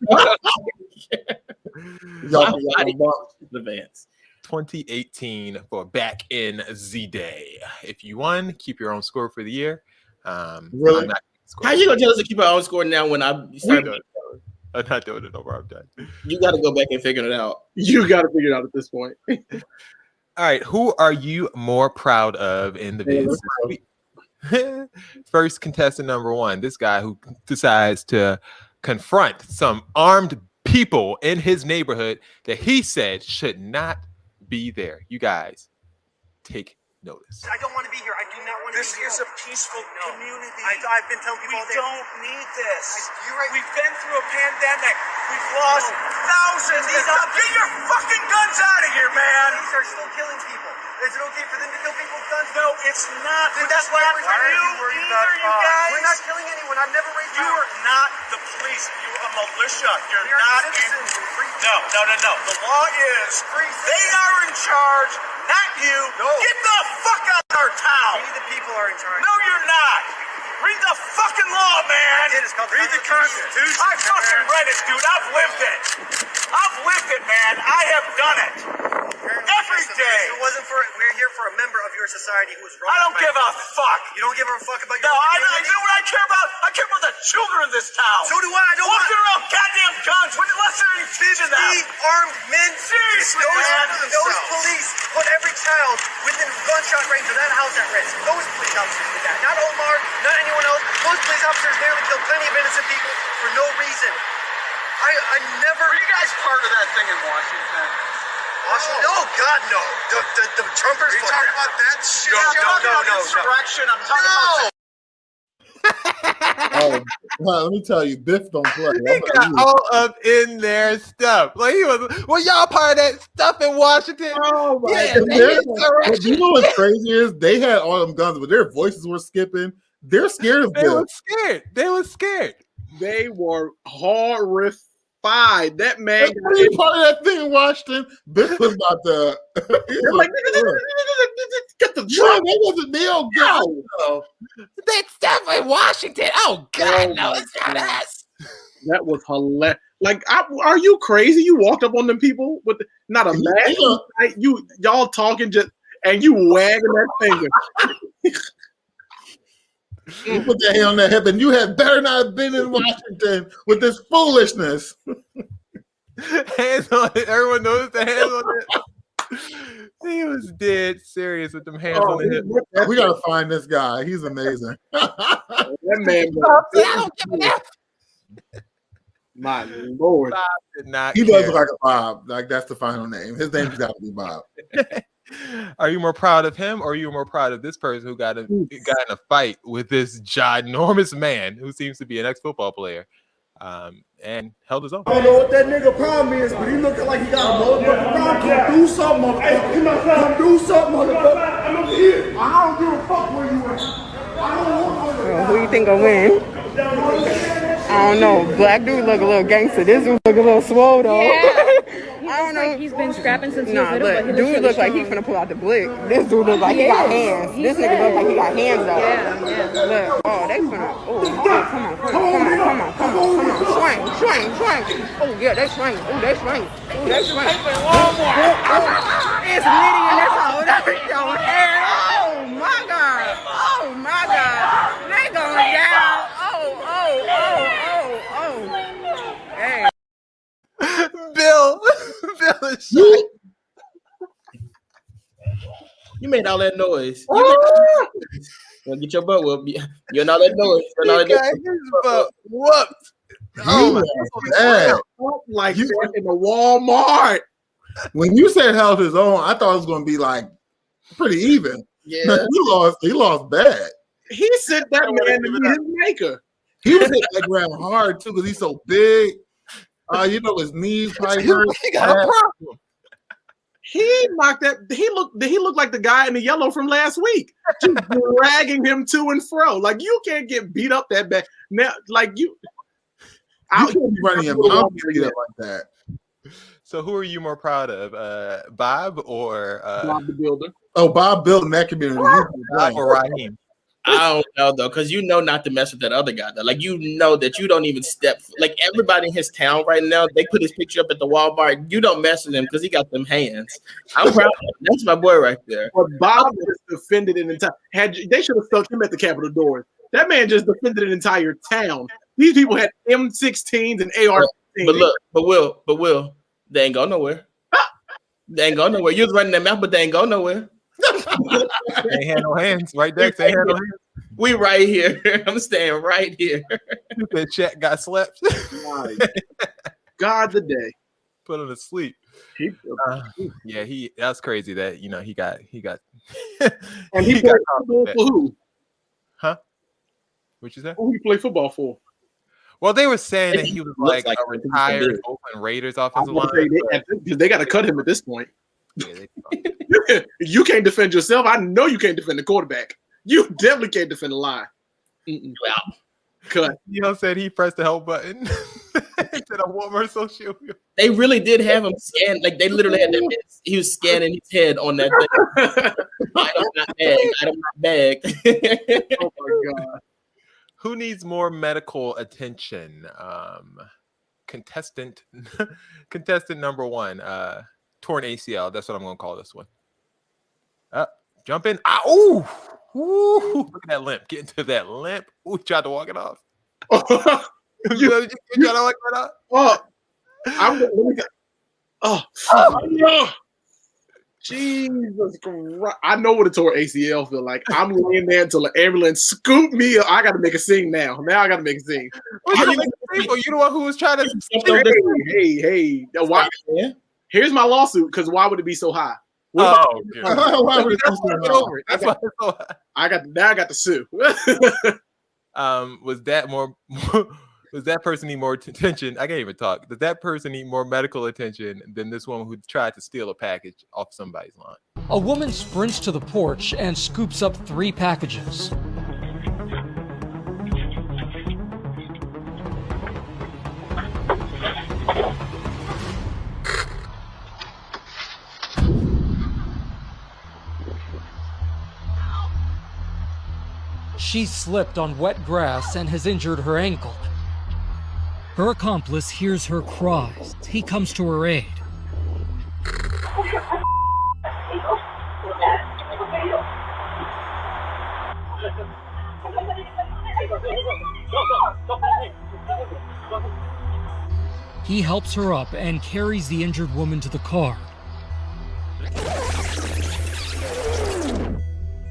the Vance. 2018 for Back in Z Day. If you won, keep your own score for the year. Really? How you gonna tell us to keep our own score now when I start? I'm not doing it over. I'm done. You got to go back and figure it out. You got to figure it out at this point. All right, who are you more proud of in the Viz? First contestant number 1, this guy who decides to confront some armed people in his neighborhood that he said should not be there. You guys take notice. I don't want to be here. I do not want to be here. This is a peaceful community. I've been telling people all day. We don't need this. We've been through a pandemic. We've lost thousands. Get your fucking guns out of here, man. These are still killing people. Is it okay for them to kill people with guns? No, it's not. That's why we're for you either, you guys. We're not killing anyone. I've never raised you. You are not the police. You're a militia. You're not citizens. No. The law is they are in charge, not you. No. Get the fuck out of our town. We the people are in charge. No, you're not. Read the fucking law, man. Read the Constitution. I fucking read it, dude. I've lived it. I've lived it, man. I have done it. Every day. If it wasn't for we're here for a member of your society who was wrong. I don't give a fuck. You don't give a fuck about your community? No, I care about. I care about the children in this town. So do I. I don't walking around goddamn guns with less than any kids in them. Armed men. Seriously, those police put every child within gunshot range of that house at risk. Those police officers did that. Not Omar, not anyone else. Those police officers nearly killed plenty of innocent people for no reason. I never. Were you guys part of that thing in Washington? Washington? No, God, no. The Trumpers. Are you talking about that shit? No. Insurrection. I'm talking about. Oh, well, let me tell you, Biff don't play. He got all up in their stuff. Like he was y'all part of that stuff in Washington? Oh my God. You know what's crazy is they had all them guns, but their voices were skipping. They're scared of Biff. They were scared. They were horrified. That man got part of that thing in Washington. Biff was about to. Like, get the drum. That wasn't Neil. No. That stuff in Washington. Oh God, no, it's not us. That was hilarious. Like, are you crazy? You walked up on them people with not a mask. Like, y'all talking just and you wagging that finger. You put that hand on that hip, and you had better not have been in Washington with this foolishness. Hands on it. Everyone knows the hands on it. He was dead serious with them hands on the hip. We gotta find this guy. He's amazing. That man. My Lord. Bob did not he does look like a Bob. Like that's the final name. His name's got to be Bob. Are you more proud of him, or are you more proud of this person who got in a fight with this ginormous man who seems to be an ex-football player, and held his own? I don't know what that nigga problem is, but he looking like he got a motherfucking problem. Come do something, motherfucker. Come do something, motherfucker. I'm over here. I don't give a fuck where you at. I don't want to. Who you think will win? I don't know. Black dude look a little gangster. This dude look a little swole though. Yeah. I don't know. Like he's been scrapping since he was little, look, but dude look like he finna pull out the blick. This dude look like he got hands. This nigga look like he got hands though. Yeah. Look, oh, they finna. Oh, come on. Swing. Oh yeah, they swing. They swing. It's Liddy and that's all that your hair. Oh my God. They going down. Hey. Bill is shot. You made all that noise. You get your butt whooped. You're not that noise. He got his butt whooped. Oh my God. Like you in the Walmart. When you said held his own, I thought it was going to be like pretty even. Yeah, he lost bad. He sent that man to be his maker. He was hitting that ground hard too because he's so big. You know his knees probably hurt. He got a problem. He knocked that. He looked like the guy in the yellow from last week, just dragging him to and fro. Like you can't get beat up that bad now. Like you can't be running your mouth like that. So who are you more proud of, Bob or Bob the Builder? Oh, Bob building that community. Bob or Raheem? I don't know though, because you know not to mess with that other guy. Though. Like you know that you don't even step. Like everybody in his town right now, they put his picture up at the Walmart. You don't mess with him because he got them hands. I'm proud of him. That's my boy right there. But Bob just defended an entire. They should have stuck him at the Capitol doors. That man just defended an entire town. These people had M16s and AR-15s. But look, but Will, they ain't go nowhere. They ain't go nowhere. You was running that mouth, but they ain't go nowhere. Ain't had no hands, right, Dex? Ain't had no hands. We right here. I'm staying right here. That chat got slept. God, the day. Put him to sleep. Yeah, that's crazy that he got and he played football for who? Huh? What you say? Who he play football for? Well, they were saying that he was like a retired Oakland Raiders offensive lineman. They got to cut him at this point. You can't defend yourself. I know you can't defend the quarterback. You definitely can't defend the line. Wow. Cut. Said he pressed the help button. He said, "I want my social." They really did have him scan. Like they literally had that. He was scanning his head on that thing. Item not bag. Item not bag. Oh my god. Who needs more medical attention? Contestant number one. Torn ACL. That's what I'm going to call this one. Jump in. Ooh. Look at that limp. Get into that limp. Ooh, tried to walk it off. you tried to walk that off? Jesus Christ. I know what a torn ACL feel like. I'm laying there until the ambulance scoop me up. I got to make a scene now. I got to make a scene. You the one who was trying to... Hey. Why? Here's my lawsuit, because why would it be so high? Why would it be so high? That's why it's so high. I got to sue. Was that person need more attention? I can't even talk. Does that person need more medical attention than this woman who tried to steal a package off somebody's lawn? A woman sprints to the porch and scoops up 3 packages. She slipped on wet grass and has injured her ankle. Her accomplice hears her cries. He comes to her aid. He helps her up and carries the injured woman to the car.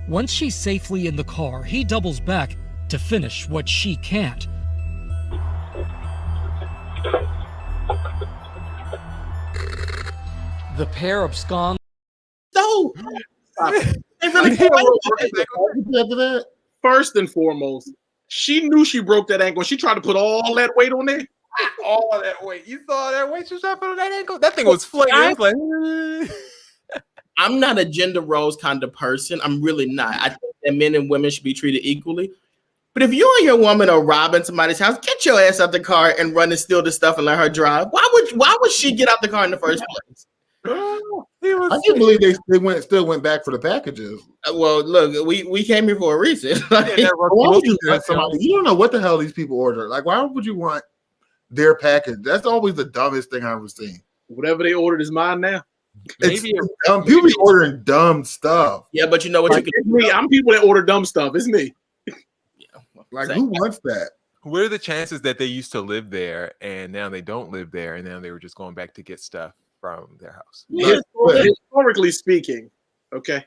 Once she's safely in the car, he doubles back to finish what she can't. The pair abscond. No! First and foremost, she knew she broke that ankle. She tried to put all that weight on there. All of that weight. You saw that weight she tried to put on that ankle? That thing was flaming. I'm not a gender roles kind of person. I'm really not. I think that men and women should be treated equally. But if you and your woman are robbing somebody's house, get your ass out the car and run and steal the stuff and let her drive. Why would she get out the car in the first place? I can't believe they still went back for the packages. Well, look, we came here for a reason. Why would you let somebody? You don't know what the hell these people order. Like, why would you want their package? That's always the dumbest thing I've ever seen. Whatever they ordered is mine now. People be ordering dumb stuff. Yeah, but you know what? Like, it's me. I'm people that order dumb stuff. It's me. Like, who wants that? What are the chances that they used to live there and now they don't live there and now they were just going back to get stuff from their house? Historically speaking, okay,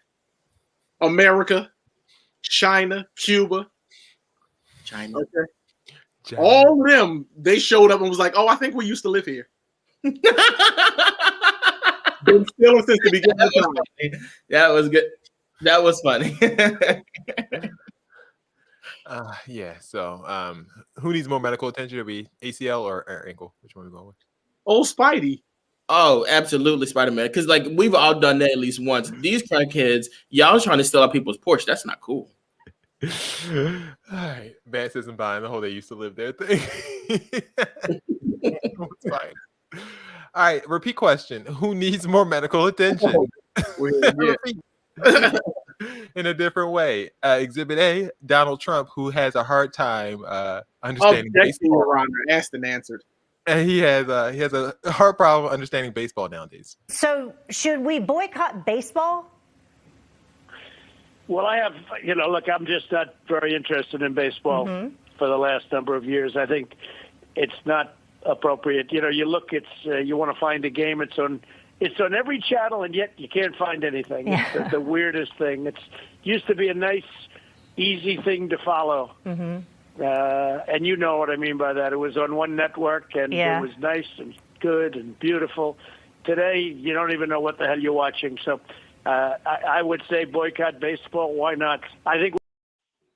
America, China, Cuba, China, okay, all of them, they showed up and was like, "Oh, I think we used to live here." Been stealing since the beginning of time. That was good. That was funny. Yeah. So, who needs more medical attention? To be ACL or ankle? Which one are we going with? Oh, Spidey. Oh, absolutely, Spider-Man. Because like we've all done that at least once. These crackheads, y'all trying to steal out people's porch. That's not cool. All right, Bass isn't buying the whole "they used to live there" thing. It's fine. All right, repeat question: who needs more medical attention? In in a different way. Exhibit A, Donald Trump, who has a hard time understanding baseball. Your Honor, asked and answered. And he has a hard problem understanding baseball nowadays. So should we boycott baseball? Well, I have, look, I'm just not very interested in baseball for the last number of years. I think it's not appropriate. You look, you want to find a game, it's on every channel, and yet you can't find anything. Yeah. It's the weirdest thing. It used to be a nice, easy thing to follow. And you know what I mean by that. It was on one network, and it was nice and good and beautiful. Today, you don't even know what the hell you're watching. So I would say boycott baseball. Why not? I think.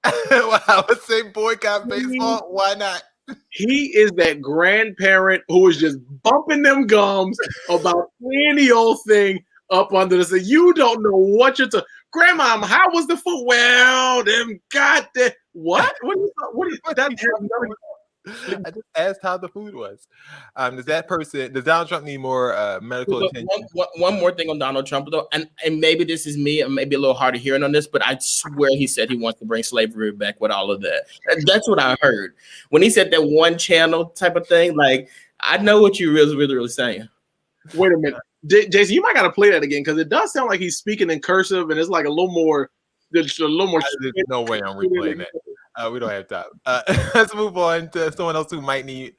I would say boycott baseball. Why not? He is that grandparent who is just bumping them gums about any old thing up under the sea. You don't know what you're talking. Grandma, how was the food? Well, them goddamn what? What is that? I just asked how the food was. Does Donald Trump need more medical attention? One more thing on Donald Trump, though, and maybe this is me, and maybe a little hard of hearing on this, but I swear he said he wants to bring slavery back with all of that. That's what I heard. When he said that one channel type of thing, like, I know what you're really saying. Wait a minute. Jason, you might got to play that again, because it does sound like he's speaking in cursive, and it's like a little more. There's no way I'm replaying that. We don't have time. Let's move on to someone else who might need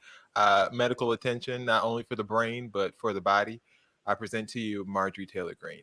medical attention, not only for the brain, but for the body. I present to you Marjorie Taylor Greene.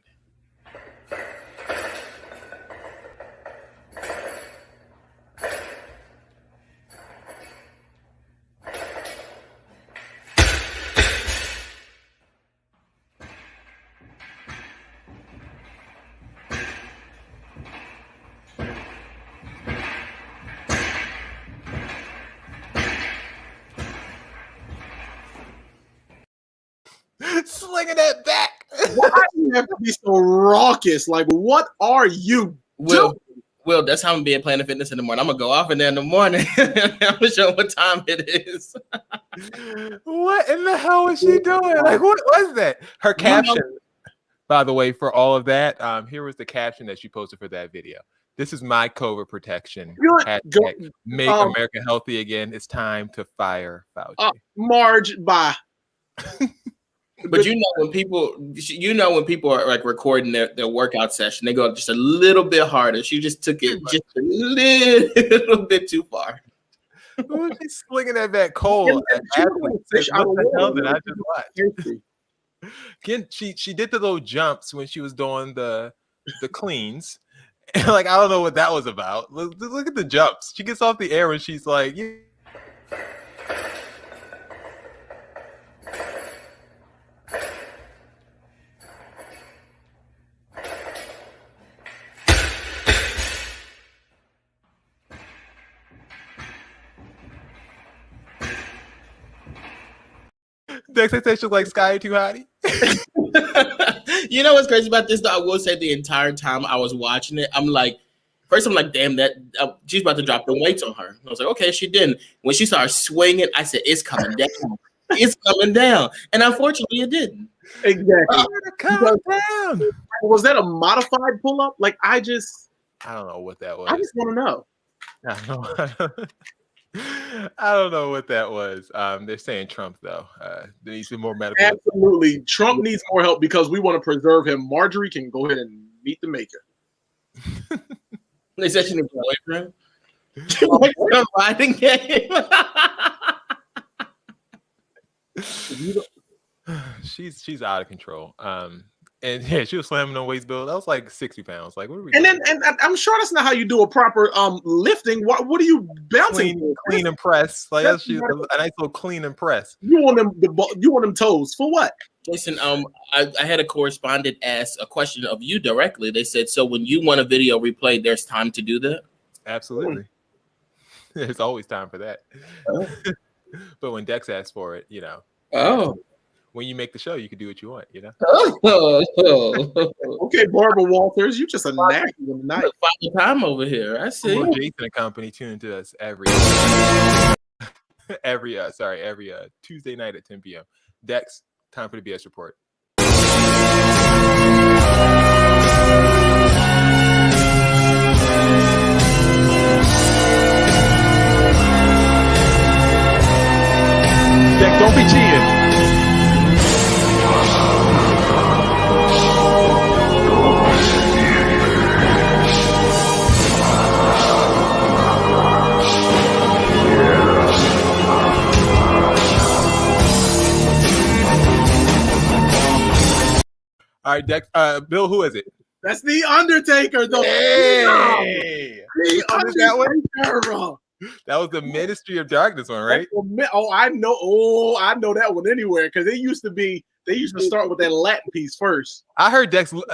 Slinging that back. Why do you have to be so raucous? Like, what are you doing? Will, that's how I'm being Planet Fitness in the morning. I'm gonna go off in there in the morning. I'm gonna show what time it is. What in the hell was she doing? Like, what was that? Her caption, by the way, for all of that, here was the caption that she posted for that video. This is my COVID protection. Hashtag make America healthy again. It's time to fire Fauci. Marge, bye. But when people are like recording their workout session, they go just a little bit harder. She just took it just a little bit too far. She's slinging that back cold. What the hell did I just watch? Again, she did the little jumps when she was doing the cleans. And like, I don't know what that was about. Look at the jumps. She gets off the air and she's like, the expectation like Sky too hotty. You know what's crazy about this, though? I will say the entire time I was watching it, I'm like, damn, that she's about to drop the weights on her. I was like, okay, she didn't. When she started swinging, I said, it's coming down. It's coming down. And unfortunately, it didn't. Exactly. Calm down. Was that a modified pull-up? Like, I don't know what that was. I just want to know. I don't know what that was. They're saying Trump, though. There needs to be more medical. Absolutely. Trump needs more help because we want to preserve him. Marjorie can go ahead and meet the maker. They said she didn't play for him. Like some riding game. She's out of control. And yeah, she was slamming on weights, Bill. That was like 60 pounds. Like, what are we and doing? then I'm sure that's not how you do a proper lifting. What are you bouncing? Clean and press. Like, that's a nice little clean and press. You want them toes for what? Listen, I had a correspondent ask a question of you directly. They said, so when you want a video replayed, there's time to do that? Absolutely. There's always time for that. But when Dex asks for it, when you make the show, you can do what you want, Okay, Barbara Walters, you just a nasty one tonight. Time over here. I see. Jason and company tune into us every Tuesday night at 10 p.m. Dex, time for the BS report. right, Dex. Bill, who is it? That's the Undertaker, though. Hey, The Undertaker. That was the Ministry of Darkness one, right? Oh, I know. Oh, I know that one anywhere because it used to be. They used to start with that Latin piece first. I heard Dex was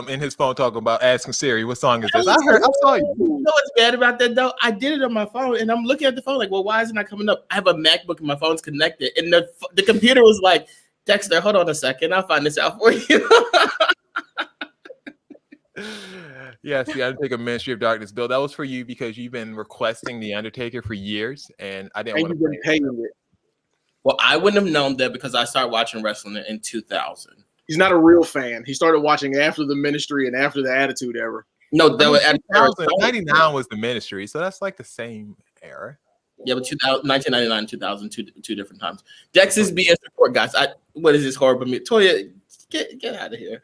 in his phone talking about asking Siri, "What song is this?" I saw you. You know what's bad about that though? I did it on my phone, and I'm looking at the phone like, well, why is it not coming up? I have a MacBook and my phone's connected, and the computer was like, Dexter, hold on a second, I'll find this out for you. Yes, the Undertaker Ministry of Darkness, Bill. That was for you because you've been requesting the Undertaker for years, and I didn't want to pay it. Well, I wouldn't have known that because I started watching wrestling in 2000. He's not a real fan. He started watching after the Ministry and after the Attitude Era. No, that was 99 was the Ministry, so that's like the same era. Yeah, but 1999 and 2000, two different times. Dex's BS report, guys. What is this horrible? Toya, get out of here.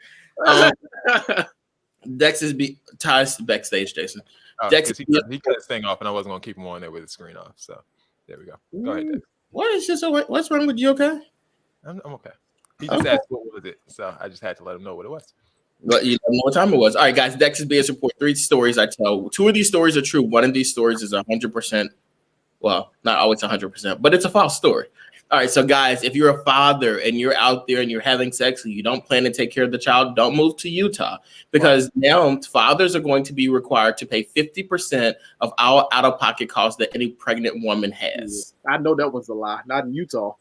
Dex's ties backstage, Jason. Dex, he cut his thing off, and I wasn't gonna keep him on there with the screen off. So there we go. Go ahead, Dex. What is this? What's wrong with you? Okay, I'm okay. He just asked what was it, so I just had to let him know what it was. But you don't know what time it was. All right, guys. Dex's BS report. 3 stories I tell. 2 of these stories are true. 1 of these stories is 100%. Well, not always 100%, but it's a false story. All right, so guys, if you're a father and you're out there and you're having sex and you don't plan to take care of the child, don't move to Utah because now fathers are going to be required to pay 50% of our out-of-pocket costs that any pregnant woman has. I know that was a lie. Not in Utah.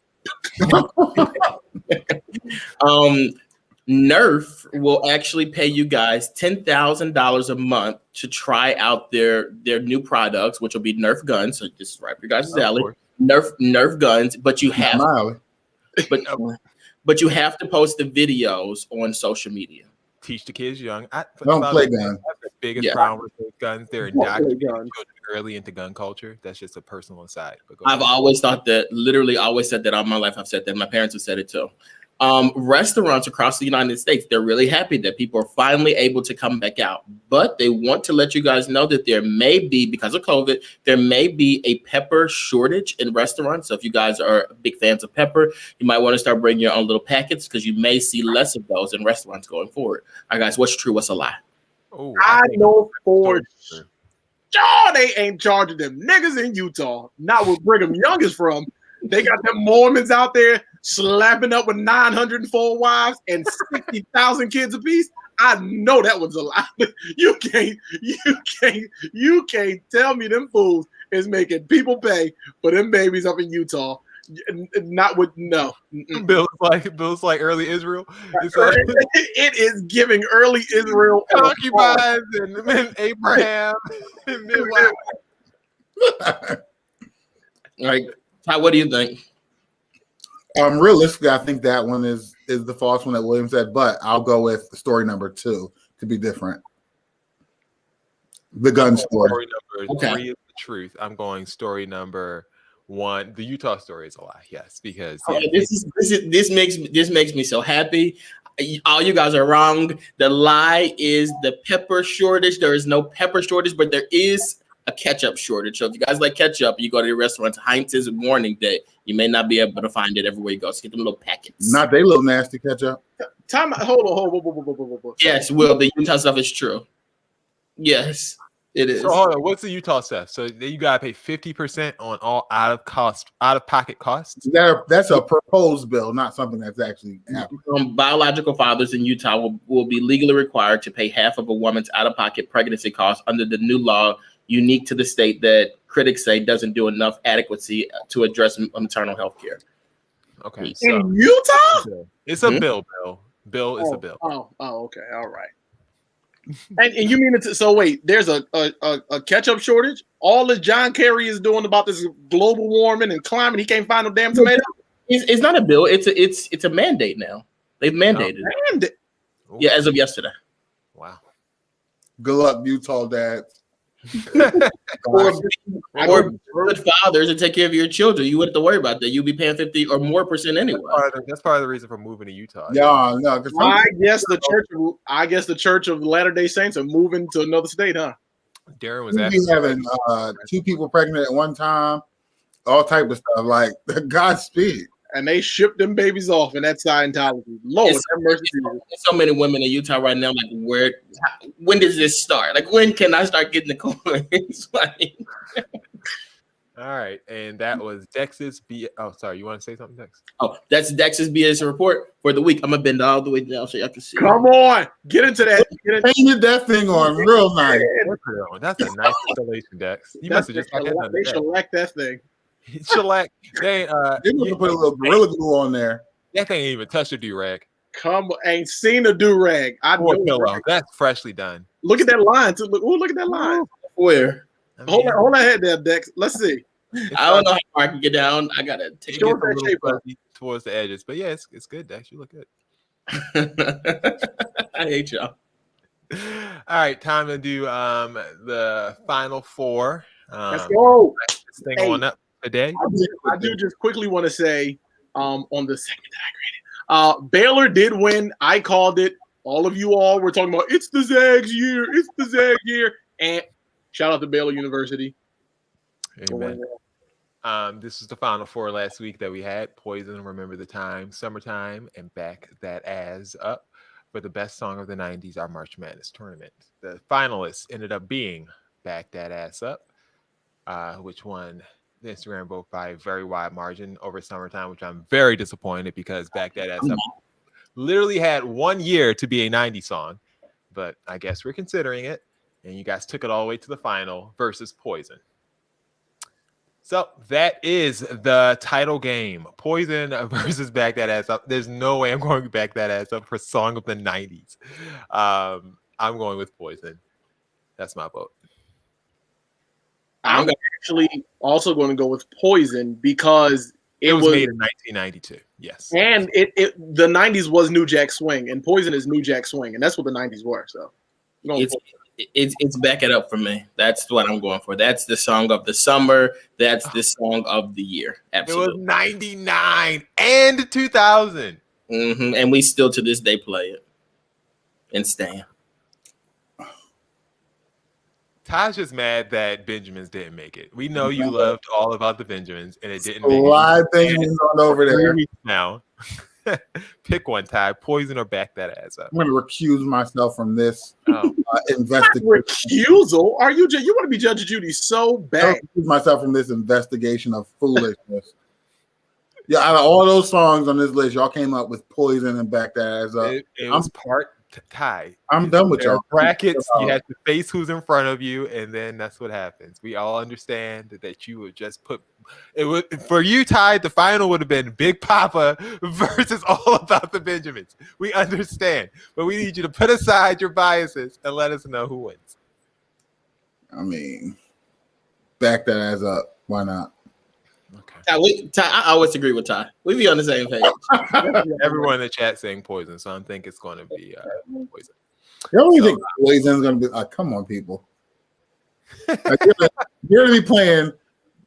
Nerf will actually pay you guys $10,000 a month to try out their new products, which will be Nerf guns. So this is right for you guys' alley. Nerf guns, but you have but you have to post the videos on social media. Teach the kids young. Don't play guns. That's the biggest problem with those guns. They're indoctrinating children early into gun culture. That's just a personal aside. I've always thought that. Literally, always said that all my life. I've said that. My parents have said it too. Restaurants across the United States, they're really happy that people are finally able to come back out, but they want to let you guys know that there may be, because of COVID, there may be a pepper shortage in restaurants. So if you guys are big fans of pepper, you might want to start bringing your own little packets because you may see less of those in restaurants going forward. All right, guys, what's true? What's a lie? I know for sure they ain't charging them niggas in Utah. Not where Brigham Young is from. They got them Mormons out there slapping up with 904 wives and 60,000 kids apiece. I know that was a lie. You can't tell me them fools is making people pay for them babies up in Utah. Not with no. Bill's like early Israel. It is giving early Israel concubines and Abraham and midwives. All right, Ty, what do you think? Realistically, I think that one is the false one that William said, but I'll go with story number 2 to be different. The gun story. Story number 3 is the truth. I'm going story number 1. The Utah story is a lie. Yes, because this makes me so happy. All you guys are wrong. The lie is the pepper shortage. There is no pepper shortage, but there is a ketchup shortage. So if you guys like ketchup, you go to the restaurant. Heinz is warning that you may not be able to find it everywhere you go. So get them little packets. Not they little nasty ketchup. Hold on. Yes, Will, the Utah stuff is true. Yes, it is. So hold on, what's the Utah stuff? So you gotta pay 50% on all out of pocket costs. That's a proposed bill, not something that's actually happening. Biological fathers in Utah will be legally required to pay half of a woman's out-of-pocket pregnancy costs under the new law, unique to the state that critics say doesn't do enough adequacy to address maternal health care. Okay. So, in Utah? It's a bill. Bill is a bill. Oh, okay. All right. and you mean it? So wait, there's a ketchup shortage. All that John Kerry is doing about this global warming and climate, he can't find no damn tomato. It's not a bill. It's a mandate now. They've mandated it. Yeah, as of yesterday. Wow. Good luck, Utah dads. or good fathers and take care of your children. You wouldn't have to worry about that. You'll be paying 50% or more anyway. That's part of the reason for moving to Utah. Yeah, no. I guess the Church of Latter-day Saints are moving to another state, huh? Darren was having 2 people pregnant at one time, all type of stuff. Like Godspeed. and they shipped them babies off in that Scientology. Lord, have mercy. There's so many women in Utah right now. Like, when does this start? Like, when can I start getting the coins? Like, all right, and that was Dex's B. Oh, sorry, you want to say something, Dex? Oh, that's Dex's BS report for the week. I'm gonna bend all the way down so y'all can see. Come on, get into that. Painted that thing on real nice. That's a nice installation, Dex. You must have just got that done. They shellacked that thing. Shellac. They must have put a little Gorilla Glue on there. That thing ain't even touched a do-rag. Come on, ain't seen a do-rag. I know pillow. That's freshly done. Look at that line. Look at that line. Where? Hold that head there, Dex. Let's see. I don't know how far I can get down. I gotta take it that shape towards the edges, but yeah, it's good. Dex, you look good. I hate y'all. All right, time to do the final four. Let's go. This thing on up today. I do just quickly want to say on the second that I graded, Baylor did win. I called it. All of you all were talking about it's the Zags year. It's the Zags year. And shout out to Baylor University. Amen. This is the final four last week that we had. Poison, Remember the Time, Summertime, and Back That Ass Up for the best song of the 90s, our March Madness tournament. The finalists ended up being Back That Ass Up, which won the Instagram vote by a very wide margin over Summertime, which I'm very disappointed because Back That Ass Up literally had 1 year to be a 90s song, but I guess we're considering it, and you guys took it all the way to the final versus Poison. So that is the title game. Poison versus Back That Ass Up. There's no way I'm going to back that ass up for Song of the 90s. I'm going with Poison. That's my vote. I'm actually also going to go with Poison because it was made in 1992. Yes. And the 90s was New Jack Swing, and Poison is New Jack Swing, and that's what the 90s were. So it's Back It Up for me. That's what I'm going for. That's the song of the summer. That's the song of the year. Absolutely. It was 99 and 2000. And we still to this day play it and stand. Taj is mad that Benjamins didn't make it. We know you loved All About the Benjamins, and it didn't make it. A lot of things on over there. Now, pick one, Ty. Poison or Back That Ass Up. I'm going to recuse myself from this investigation. Recusal? Are you? You want to be Judge Judy so bad? I recuse myself from this investigation of foolishness. Yeah, out of all those songs on this list, y'all came up with Poison and Back That Ass Up. It was part Ty. I'm done with y'all. Brackets. You have to face who's in front of you, and then that's what happens. We all understand that you would just put it. Would for you, Ty. The final would have been Big Papa versus All About the Benjamins. We understand, but we need you to put aside your biases and let us know who wins. I mean, Back That Ass Up. Why not? Okay. Ty, I always agree with Ty. We be on the same page. Everyone in the chat saying Poison, so I think it's going to be Poison. You don't even think Poison's going to be? Come on, people. You're going to be playing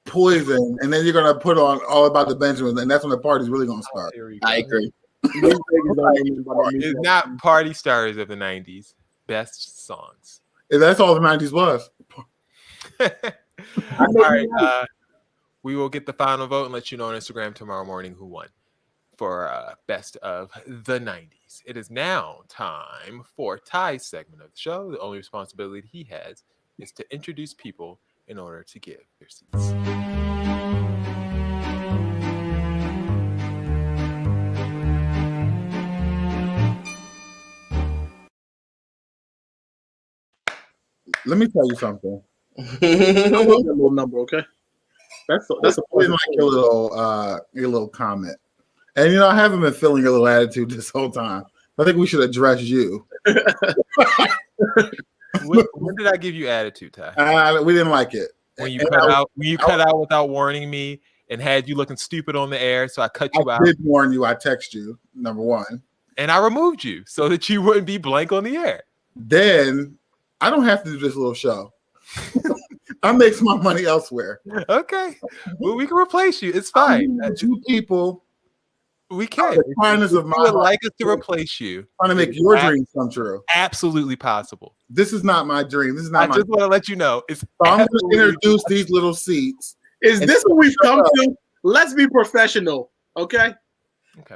Poison, and then you're going to put on All About the Benjamins, and that's when the party's really going to start. I agree. It's not party starters of the 90s. Best songs. That's all the 90s was. All right. We will get the final vote and let you know on Instagram tomorrow morning who won for best of the 90s. It is now time for Ty's segment of the show. The only responsibility he has is to introduce people in order to give their seats. Let me tell you something. That little number, okay? That's a point. Like your little comment, and I haven't been feeling a little attitude this whole time. I think we should address you. When did I give you attitude, Ty? We didn't like it. When you cut out without warning me and had you looking stupid on the air, so I cut you out. I did warn you. I text you, number one, and I removed you so that you wouldn't be blank on the air. Then I don't have to do this little show. I make my money elsewhere. Okay. Well, we can replace you. It's fine. Two people. We can. The kindness of my would like us to replace you. Trying to make your dreams come true. Absolutely possible. This is not my dream. This is not. I just want to let you know. So I'm going to introduce these little seats. Is this what we've come to? Let's be professional. Okay.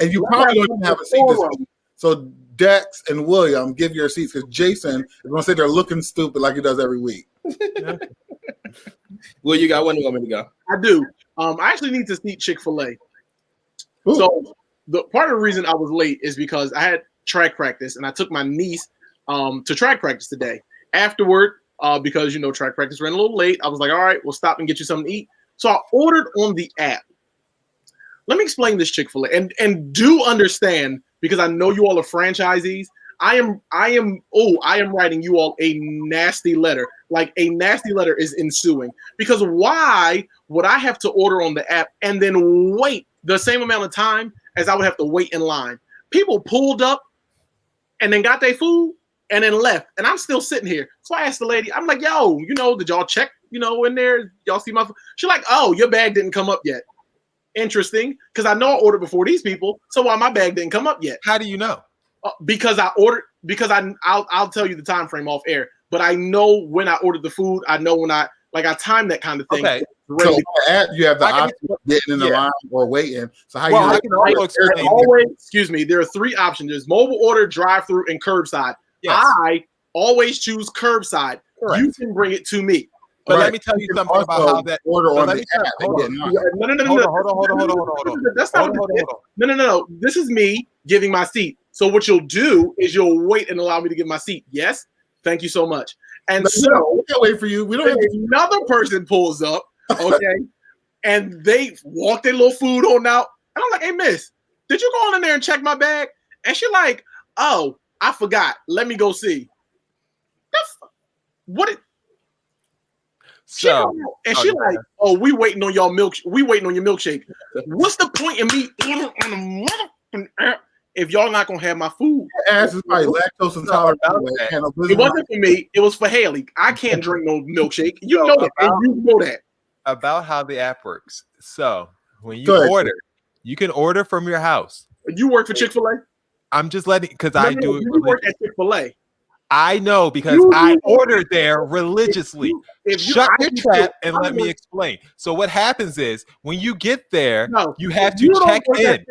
And you probably don't even have a seat this week. So Dex and William, give your seats because Jason is going to sit there looking stupid like he does every week. Well, you got one you want me to go? I do. I actually need to seat Chick-fil-A. So the part of the reason I was late is because I had track practice and I took my niece to track practice today. Afterward, because track practice ran a little late, I was like, all right, we'll stop and get you something to eat. So I ordered on the app. Let me explain this Chick-fil-A and do understand, because I know you all are franchisees. I am writing you all a nasty letter. Like a nasty letter is ensuing, because why would I have to order on the app and then wait the same amount of time as I would have to wait in line? People pulled up and then got their food and then left, and I'm still sitting here. So I asked the lady, I'm like, yo, did y'all check, in there? Y'all see my food? She's like, oh, your bag didn't come up yet. Interesting, because I know I ordered before these people. So why my bag didn't come up yet? How do you know? Because I ordered. Because I'll tell you the time frame off air. But I know when I ordered the food. I know when I time that kind of thing. Okay. So you have the option of getting in the line or waiting. So how I can also explain. Excuse me. There are 3 options. There's mobile order, drive-through, and curbside. Yes. I always choose curbside. Correct. You can bring it to me. But let me tell you something about how that order on the app. Hold on. That's not No. This is me giving my seat. So what you'll do is you'll wait and allow me to give my seat. Yes. Thank you so much. And so we can't wait for you. We don't have another person pulls up, okay, and they walk their little food on out. And I'm like, hey, miss, did you go on in there and check my bag? And she's like, oh, I forgot. Let me go see. What it So she's like, oh, we waiting on your milkshake. What's the point in me eating on the motherfucking app if y'all not gonna have my food? Your ass is probably lactose intolerant. It wasn't for me. It was for Haley. I can't drink no milkshake. You know that. And you know that. About how the app works. So when you order, you can order from your house. You work for Chick-fil-A? I'm just letting because I do it. You work at Chick-fil-A. I know because I ordered there religiously. Shut your trap and let me explain. So what happens is when you get there, you have to check in.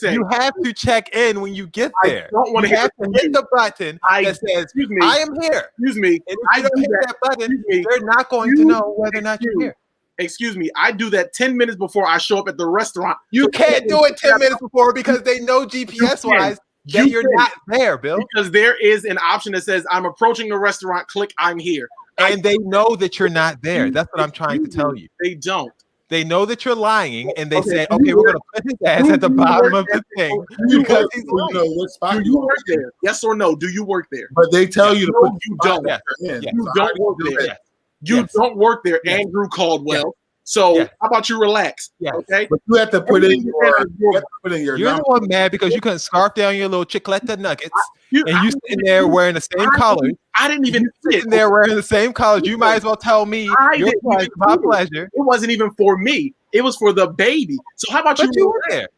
You have to check in when you get there. You have to hit the button that says, I am here. Excuse me. And if you don't hit that button, they're not going to know whether or not you're here. Excuse me, I do that 10 minutes before I show up at the restaurant. You can't do it 10 minutes before because they know GPS-wise that you're not there, Bill. Because there is an option that says, I'm approaching the restaurant, click I'm here. And they know that you're not there. That's what I'm trying to tell you. They don't. They know that you're lying, and they say, okay, we're going to put his ass at the bottom of the thing because he's lying. Do you work there? Yes or no? Do you work there? But they tell you to put you don't. You don't work there. You don't work there, Andrew Caldwell. So how about you relax? Okay. But you have to put in your You're the one mad because you couldn't scarf down your little chicletta nuggets and you sitting there wearing the same colors. I didn't even sitting there wearing the same colors. You might as well tell me you're playing my pleasure. It wasn't even for me. It was for the baby. So how about you were there?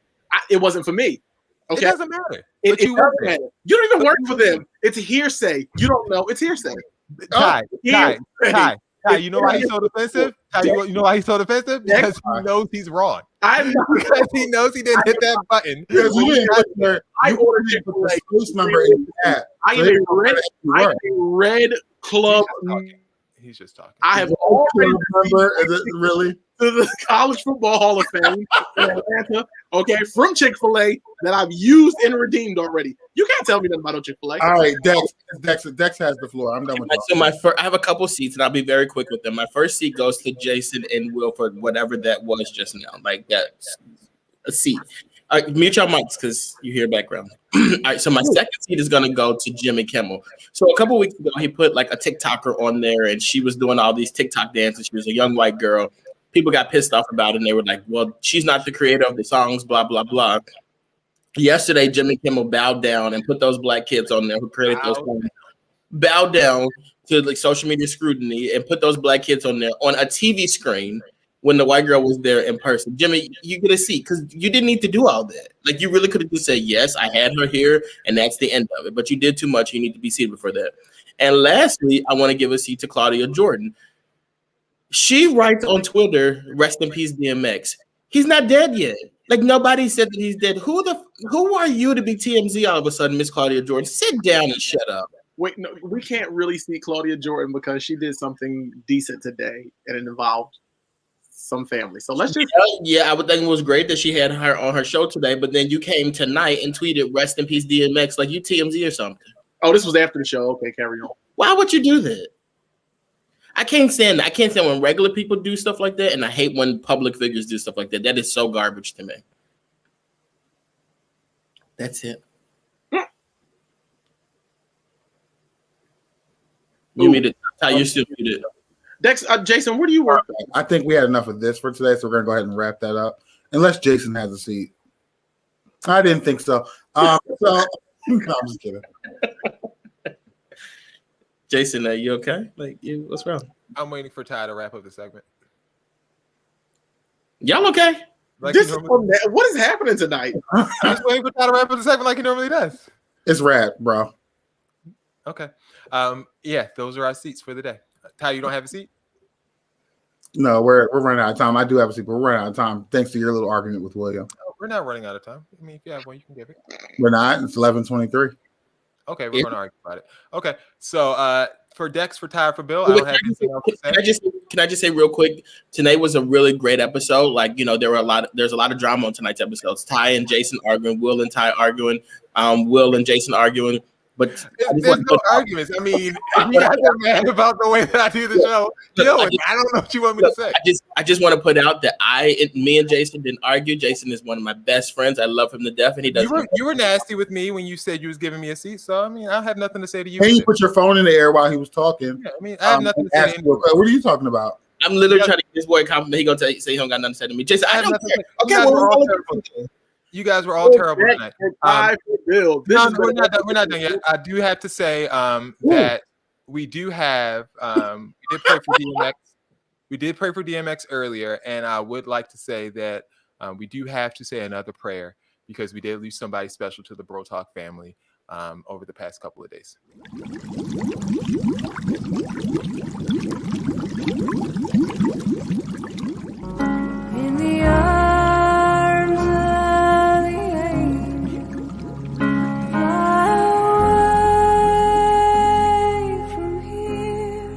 It wasn't for me. Okay. It doesn't matter. It doesn't matter. You don't even work for them. It's hearsay. You don't know. It's hearsay. Ty, you know why he's so defensive? You know why he's so defensive? Because he knows he's wrong. Because he knows he didn't hit that button. I ordered Chick-fil-A number in the app. I am a red club. He's just talking. I have already remember. Is it really? To the College Football Hall of Fame in Atlanta, okay, from Chick-fil-A that I've used and redeemed already. You can't tell me nothing about Chick-fil-A. All right, Dex has the floor. I'm done with that. So I have a couple seats, and I'll be very quick with them. My first seat goes to Jason and Will for whatever that was just now. Like that's a seat. Mute your mics because you hear background. All right, so my second seat is gonna go to Jimmy Kimmel. So a couple weeks ago, he put like a TikToker on there, and she was doing all these TikTok dances. She was a young white girl. People got pissed off about it, and they were like, well, she's not the creator of the songs, blah, blah, blah. Yesterday, Jimmy Kimmel bowed down and put those black kids on there who created those songs. Bowed down to like social media scrutiny and put those black kids on there on a TV screen when the white girl was there in person. Jimmy, you get a seat because you didn't need to do all that. Like, you really could have just said, yes, I had her here, and that's the end of it. But you did too much. You need to be seated for that. And lastly, I want to give a seat to Claudia Jordan. She writes on Twitter, rest in peace, DMX. He's not dead yet. Like nobody said that he's dead. Who are you to be TMZ all of a sudden, Miss Claudia Jordan? Sit down and shut up. Wait, no, we can't really see Claudia Jordan because she did something decent today and it involved some family. So let's just I would think it was great that she had her on her show today, but then you came tonight and tweeted "Rest in peace, DMX," like you TMZ or something. Oh, this was after the show. Okay, carry on. Why would you do that? I can't stand when regular people do stuff like that, and I hate when public figures do stuff like that. That is so garbage to me. That's it. You muted. How you still muted? Dex, Jason, where do you work? I think we had enough of this for today, so we're gonna go ahead and wrap that up. Unless Jason has a seat. I didn't think so. No, I'm just kidding. Jason, are you okay? What's wrong? I'm waiting for Ty to wrap up the segment. Y'all okay? What is happening tonight? I'm just waiting for Ty to wrap up the segment like he normally does. It's rap, bro. Okay. Yeah, those are our seats for the day. Ty, you don't have a seat? No, we're running out of time. I do have a seat, but we're running out of time thanks to your little argument with William. Oh, we're not running out of time. I mean, if you have one, you can give it. We're not. It's 11:23. Okay, we're going to argue about it. Okay, so for Dex, for Ty, for Bill, I don't have anything else to say. Can I just say real quick? Tonight was a really great episode. There's a lot of drama on tonight's episodes. Ty and Jason arguing, Will and Ty arguing, Will and Jason arguing. But there's no arguments. I mean, you guys are mad about the way that I do the show. I don't know what you want me to say. I just want to put out that me and Jason didn't argue. Jason is one of my best friends. I love him to death, and he does. You were nasty with me when you said you was giving me a seat. So I mean, I have nothing to say to you. And you put your phone in the air while he was talking. Yeah, I mean, I have nothing to say to you. What are you talking about? I'm literally trying to get this boy a compliment. He gonna say he don't got nothing to say to me. Jason, I don't care. Okay, you guys were all terrible tonight. Bill. We're not done yet. I do have to say that we do have we did pray for DMX. We did pray for DMX earlier, and I would like to say that we do have to say another prayer because we did lose somebody special to the Bro Talk family over the past couple of days. In the arms of the angel, fly away from here,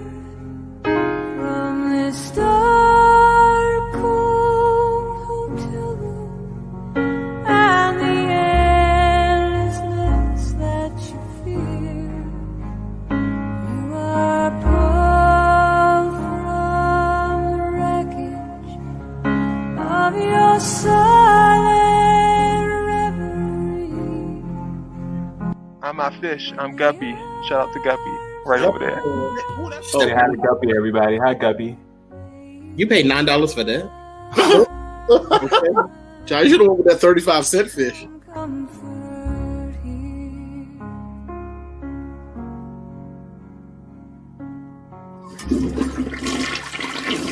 from this dark, cold hotel room, and the endlessness that you fear. You are pulled from the wreckage of your silent reverie. I'm my fish. I'm Guppy. Shout out to Guppy right over there. Say hi to Guppy, everybody. Hi, Guppy. You paid $9 for that. Okay. John, you should have went with that 35-cent fish. Comfort here.